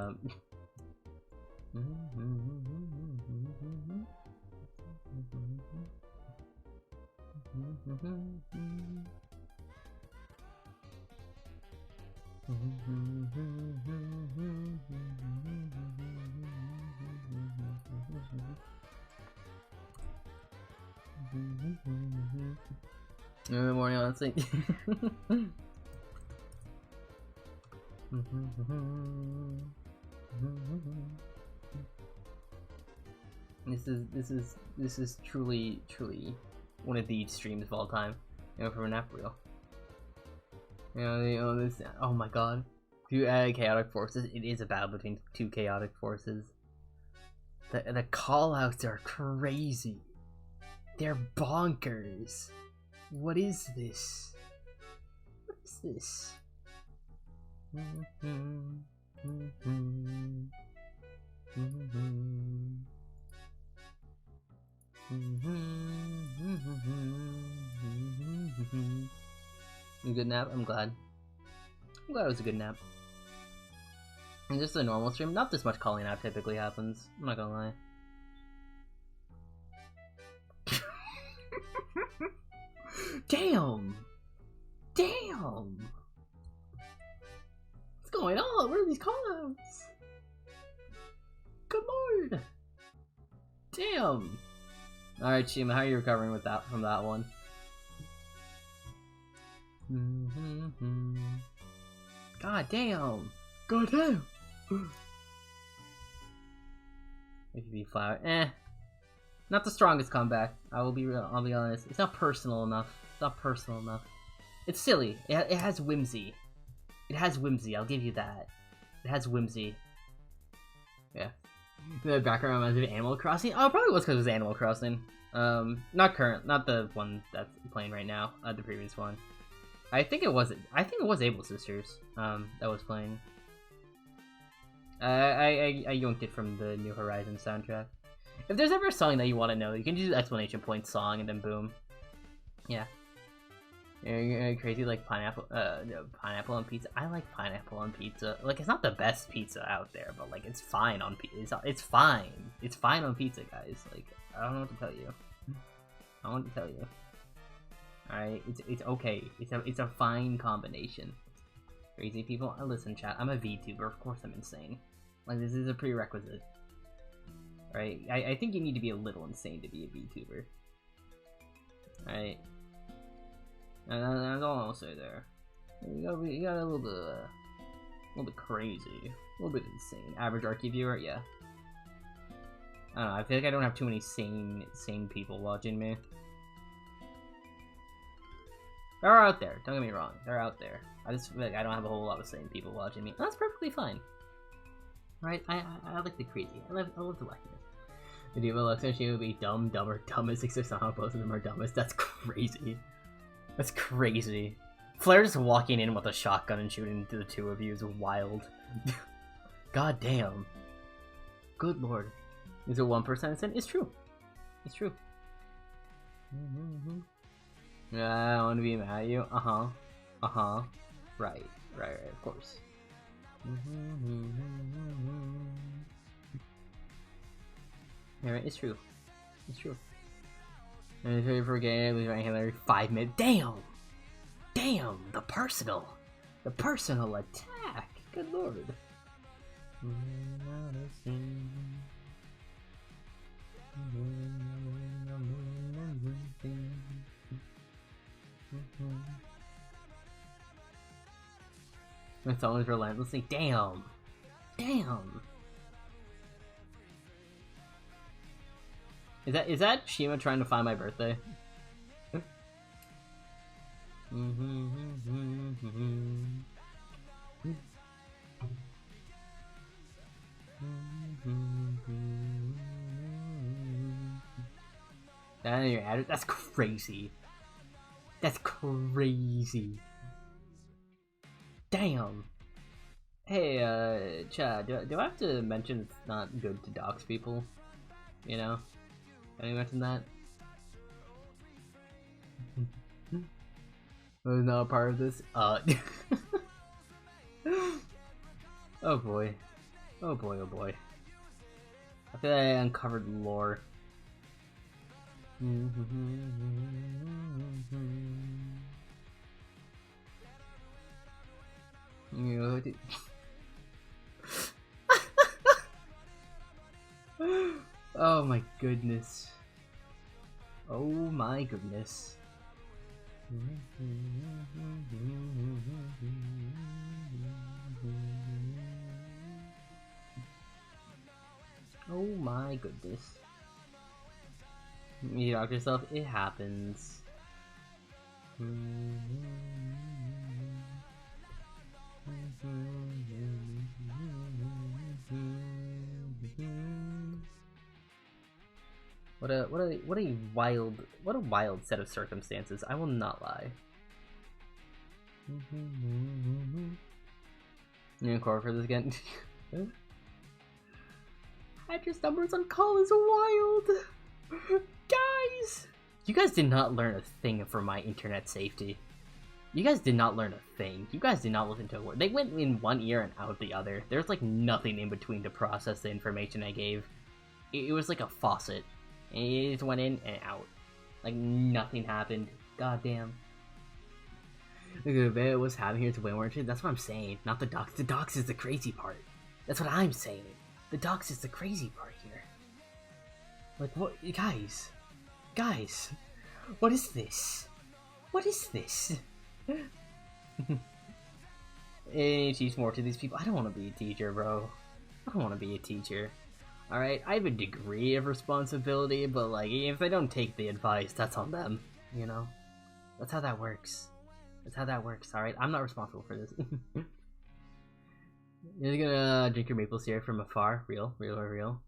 in the morning, honestly. This is truly one of the streams of all time. You know, for an app reel. You know this. Oh my god. If you add chaotic forces, it is a battle between two chaotic forces. The callouts are crazy. They're bonkers. What is this? What is this? A good nap? I'm glad. I'm glad it was a good nap. And just a normal stream, not this much calling out typically happens. I'm not gonna lie. Damn! Damn! What's going on? Where are these callouts? Good lord! Damn! Alright, Shima, how are you recovering with that from that one? God damn! God damn! APB flower, not the strongest comeback. I'll be honest. It's not personal enough. It's not personal enough. It's silly. It has whimsy. It has whimsy. I'll give you that. It has whimsy. Yeah. The background reminds me of Animal Crossing. Oh, it probably was because it was Animal Crossing. Not the one that's playing right now. The previous one. I think it was Able Sisters. That was playing. I yoinked it from the New Horizons soundtrack. If there's ever a song that you want to know, you can use exclamation point song and then boom. Yeah. You're crazy like pineapple on pizza. I like pineapple on pizza. Like, it's not the best pizza out there, but like, it's fine on pizza. It's fine. It's fine on pizza, guys. Like, I don't know what to tell you. I don't know what to tell you. Alright, it's okay. It's a fine combination. Crazy people. Listen, chat. I'm a VTuber. Of course I'm insane. Like, this is a prerequisite. Right? I think you need to be a little insane to be a VTuber. Right? And that's all I'll say there. You got a little bit crazy, a little bit insane. Average Archie viewer, yeah. I don't know. I feel like I don't have too many sane people watching me. They're out there. Don't get me wrong. They're out there. I just feel like I don't have a whole lot of sane people watching me. And that's perfectly fine. Right? I like the crazy. I love the wacky. The Diva looks like she would be dumb, dumber, dumbest, except somehow both of them are dumbest. That's crazy. That's crazy. Flair just walking in with a shotgun and shooting into the two of you is wild. God damn. Good lord. Is it 1% sin? It's true. It's true. Yeah, I want to be mad at you. Right, of course. Yeah, it's true. It's true. And if you forget, we right here every 5 minutes. Damn! Damn! The personal attack! Good lord. It's always relentlessly. Damn! Damn! Is that Shima trying to find my birthday? That in your address? That's crazy. That's crazy. damn. Hey, Chad, do I have to mention it's not good to dox people? You know? Can I mention that? I was not a part of this. Oh boy. Oh boy, oh boy. I feel like I uncovered lore. Oh my goodness. Oh my goodness. Oh my goodness. You knocked yourself, it happens. What a wild set of circumstances, I will not lie. You gonna call for this again? Address numbers on call is wild! Guys! You guys did not learn a thing from my internet safety. You guys did not learn a thing. You guys did not listen to a word. They went in one ear and out the other. There's like nothing in between to process the information I gave. It was like a faucet. And it just went in and out. Like nothing happened. Goddamn. Look at the what's happening here is way more interesting. That's what I'm saying. Not the docs. The docs is the crazy part. That's what I'm saying. The docs is the crazy part here. Like what, guys? Guys, what is this? What is this? Teach more to these people. I don't want to be a teacher, bro. I don't want to be a teacher. Alright, I have a degree of responsibility, but like, if they don't take the advice, that's on them, you know? That's how that works. That's how that works, alright? I'm not responsible for this. You're gonna drink your maple syrup from afar. Real. You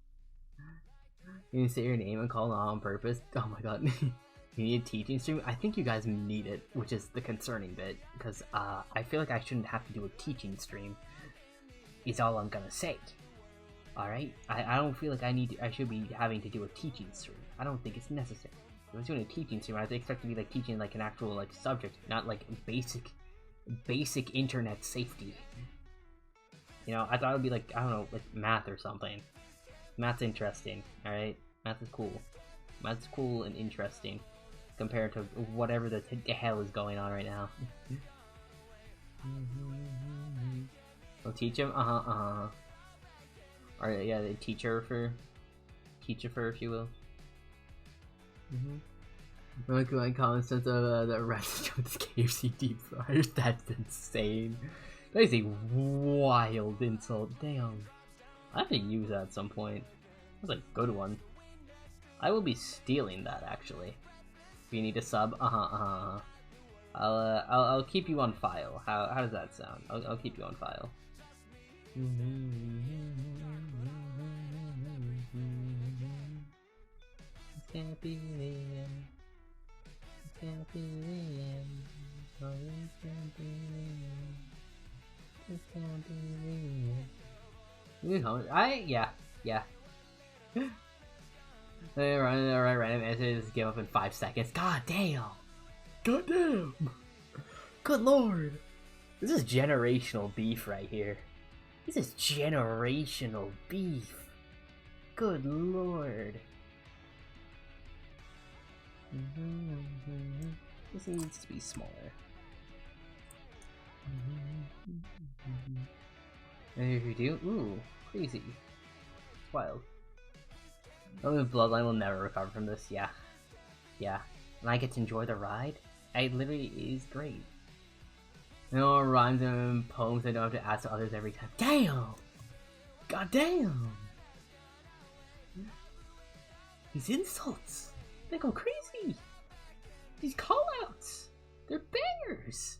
need to say your name and call on purpose. Oh my god. You need a teaching stream? I think you guys need it, which is the concerning bit, because I feel like I shouldn't have to do a teaching stream, is all I'm gonna say. Alright? I don't feel like I should be having to do a teaching stream. I don't think it's necessary. If I was doing a teaching stream, I'd expect to be like teaching like an actual like subject, not like basic internet safety. You know, I thought it would be like, I don't know, like math or something. Math's interesting, alright? Math is cool. Math's cool and interesting compared to whatever the hell is going on right now. We'll teach him? Or yeah, the teacher for, if you will. Look at my common sense of the rest of the KFC deep fryers. That's insane. That is a wild insult. Damn. I have to use that at some point. That's a good one. I will be stealing that actually. If you need a sub, I'll keep you on file. How does that sound? I'll keep you on file. Yeah. Random answers give up in 5 seconds. God damn! Good lord! This is generational beef right here. This is generational beef. Good lord. This needs to be smaller. And if you do, ooh, crazy. It's wild. Oh, the bloodline will never recover from this, yeah. And I get to enjoy the ride? It literally is great. You know, rhymes and poems I don't have to ask to others every time. Damn! God damn! These insults! They go crazy! These callouts! They're bangers!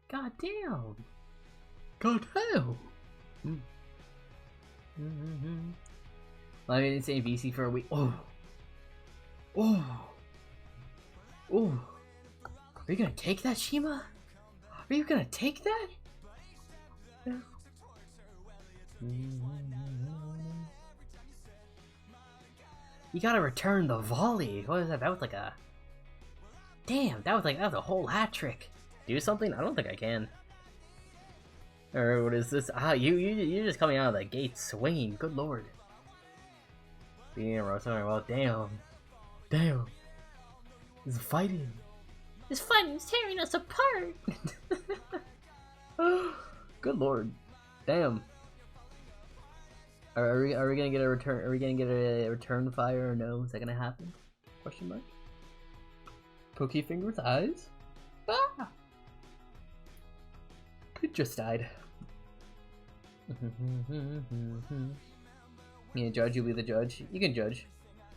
God damn! Well, I didn't say VC for a week. Oh! Are you gonna take that, Shima? Are you gonna take that? You gotta return the volley. What was that? That was like a... Damn, that was a whole hat trick. Do something? I don't think I can. Or what is this? Ah, you're just coming out of the gate swinging. Good lord. Being a roast. Well, damn. Damn. He's fighting. This fighting's tearing us apart. Good lord. Damn. Are we gonna get a return? Are we gonna get a return fire or no? Is that gonna happen? Question mark. Pokey finger with eyes. Ah. It just died. Yeah, judge. You'll be the judge. You can judge.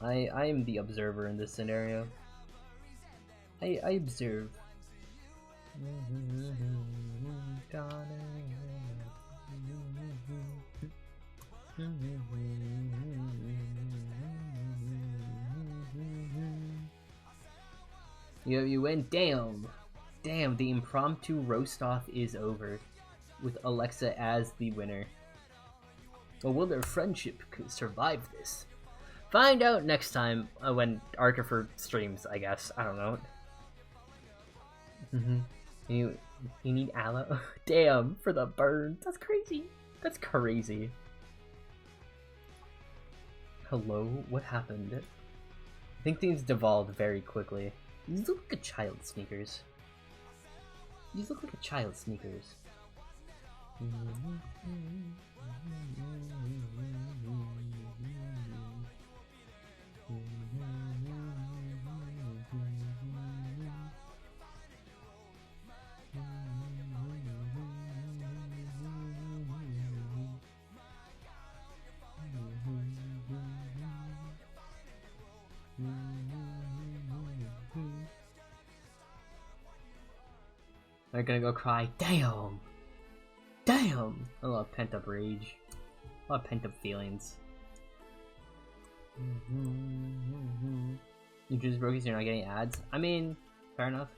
I am the observer in this scenario. I observe. You win. Damn, the impromptu roast off is over, with Alexa as the winner. But will their friendship survive this? Find out next time when Artifer streams, I guess. I don't know. You need aloe? Damn, for the burn. That's crazy. That's crazy. Hello? What happened? I think things devolved very quickly. These look like a child sneakers. These look like a child sneakers. They're gonna go cry. Damn! Damn! A lot of pent up rage. A lot of pent up feelings. You just broke it so you're not getting ads? I mean, fair enough.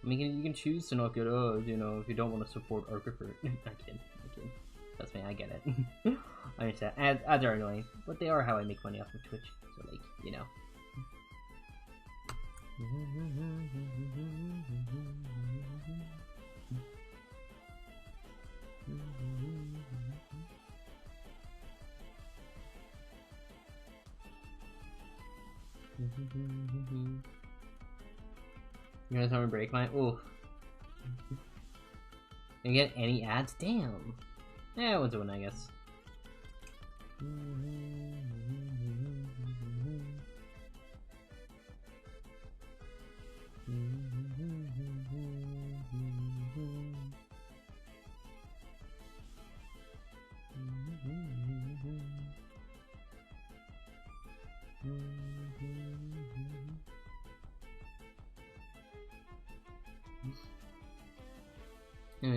I mean, you can choose to not get ads, you know, if you don't want to support Artifer. I kid. Trust me, I get it. I understand. Ads are annoying, but they are how I make money off of Twitch. So, like, you know. You guys want to break mine? Ooh. You get any ads? Damn. Yeah, we'll do one, I guess.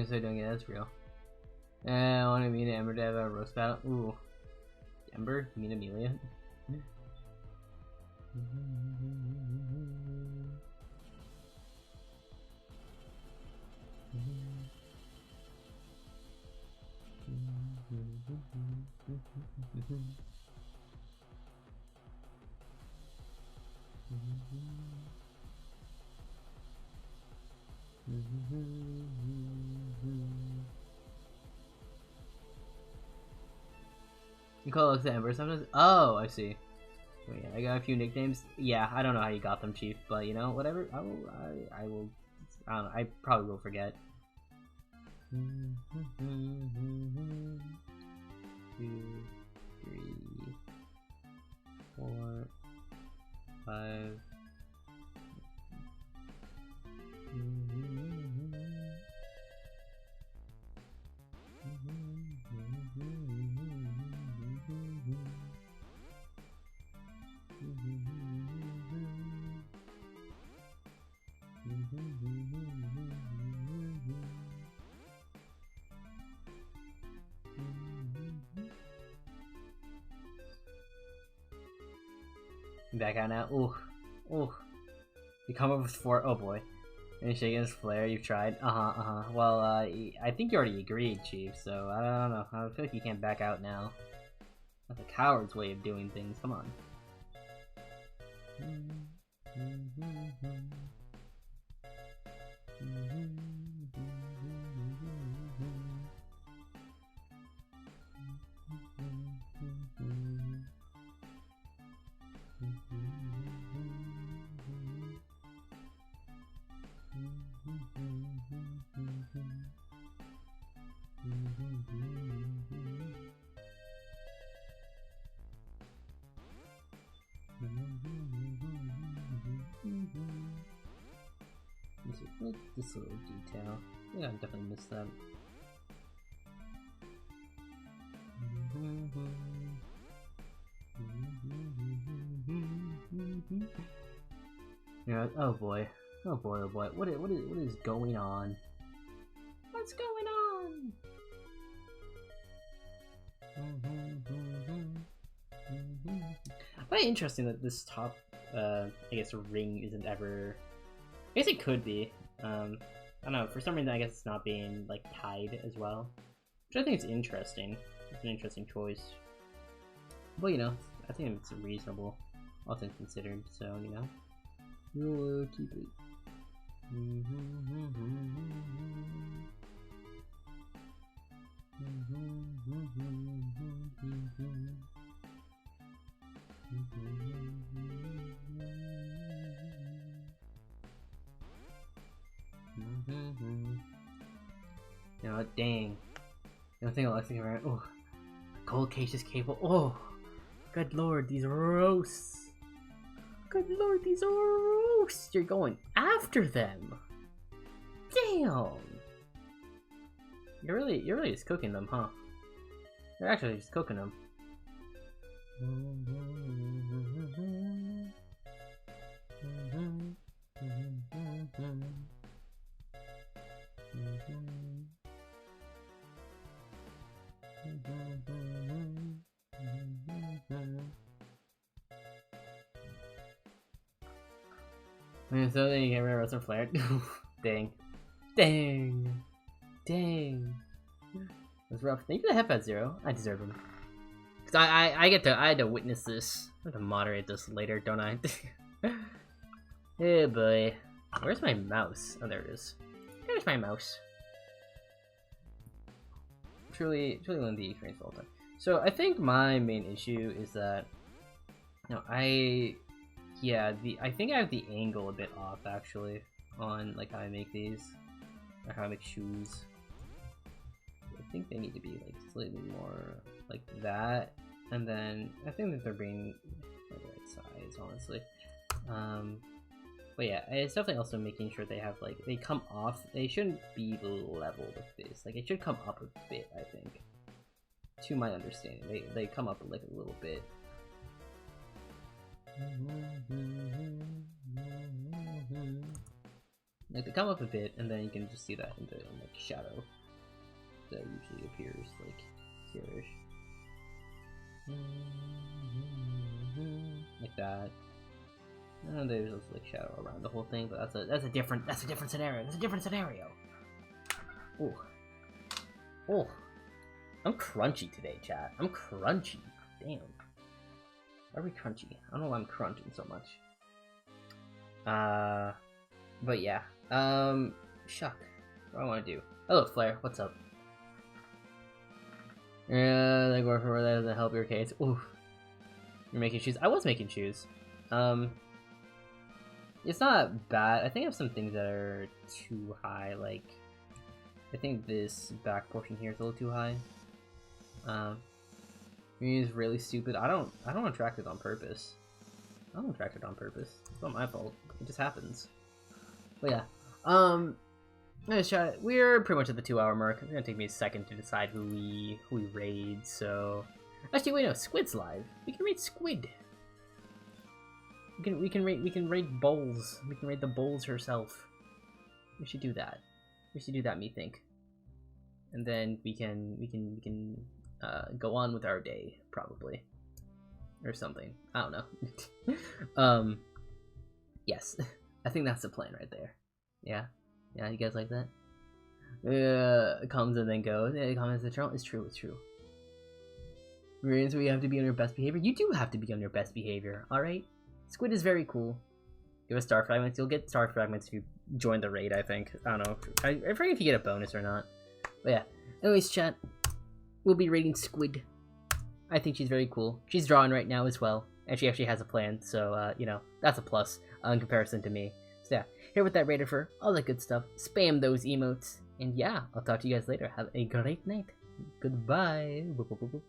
So I don't get that's real. I want to meet Ember to have a roast battle. Ooh. Ember? You mean Amelia? You call Alexa Ember sometimes? Oh, I see. Oh, yeah, I got a few nicknames. Yeah, I don't know how you got them, Chief, but you know, whatever. I will. I don't know. I probably will forget. 2, 3, 4, 5. Back out now. Ooh. Ooh. You come up with 4. Oh boy. Any shaking his flare? You've tried? Well, I think you already agreed, Chief, so I don't know. I feel like you can't back out now. That's a coward's way of doing things. Come on. This little detail. Yeah, I definitely missed that. Yeah. Oh boy. Oh boy. Oh boy. What is going on? What's going on? Very interesting that this top, I guess, ring isn't ever. I guess it could be. I don't know. For some reason, I guess it's not being like tied as well, which I think is interesting. It's an interesting choice. But you know, I think it's reasonable, all things considered. So you know, we'll keep it. You know, dang. The thing Alexa came around. Oh, cold case's cable. Oh, good lord, these roasts. Good lord, these are roasts. You're going after them. Damn. You're really just cooking them, huh? You're actually just cooking them. So then you get rid of some flare. Dang. Dang. Dang. That's rough. Thank you for the headpad, Zero. I deserve them. Cause I had to witness this. I have to moderate this later, don't I? Hey boy. Where's my mouse? Oh, there it is. There's my mouse. Truly one of the experience all the time. So I think my main issue is that, you know, I think I have the angle a bit off actually on like how I make these, or how I make shoes. I think they need to be like slightly more like that, and then I think that they're being the right size, honestly. But yeah, it's definitely also making sure they have like they come off. They shouldn't be level with this. Like it should come up a bit. I think, to my understanding, they come up like a little bit. Like they come up a bit, and then you can just see that in the like shadow that usually appears like here-ish, like that. And there's also like shadow around the whole thing, but that's a different scenario. That's a different scenario. Oh, oh, I'm crunchy today, chat. I'm crunchy. Damn. Very crunchy. I don't know why I'm crunching so much. But yeah. Shuck. What do I want to do? Hello, Flare. What's up? Yeah, they go for that doesn't help your case. Ooh. You're making shoes. I was making shoes. It's not bad. I think I have some things that are too high. Like, I think this back portion here is a little too high. It's really stupid. I don't attract it on purpose. I don't attract it on purpose. It's not my fault. It just happens. But yeah. Let's try it. We're pretty much at the 2-hour mark. It's gonna take me a second to decide who we raid. So, actually, wait, no. Squid's live. We can raid Squid. We can raid Bowls. We can raid the Bowls herself. We should do that. We should do that, me think. And then we can go on with our day, probably, or something. I don't know. Yes, I think that's the plan right there. Yeah, yeah, you guys like that? Comes and then goes. Yeah, comments eternal. It's true. It's true. Marines, we have to be on your best behavior. You do have to be on your best behavior. All right. Squid is very cool. Give us star fragments. You'll get star fragments if you join the raid. I think. I don't know. I forget if you get a bonus or not. But yeah. Anyways, chat. We'll be raiding Squid. I think she's very cool. She's drawing right now as well, and she actually has a plan. So you know, that's a plus in comparison to me. So yeah, here with that raider for all that good stuff. Spam those emotes, and yeah, I'll talk to you guys later. Have a great night. Goodbye. Boop, boop, boop, boop.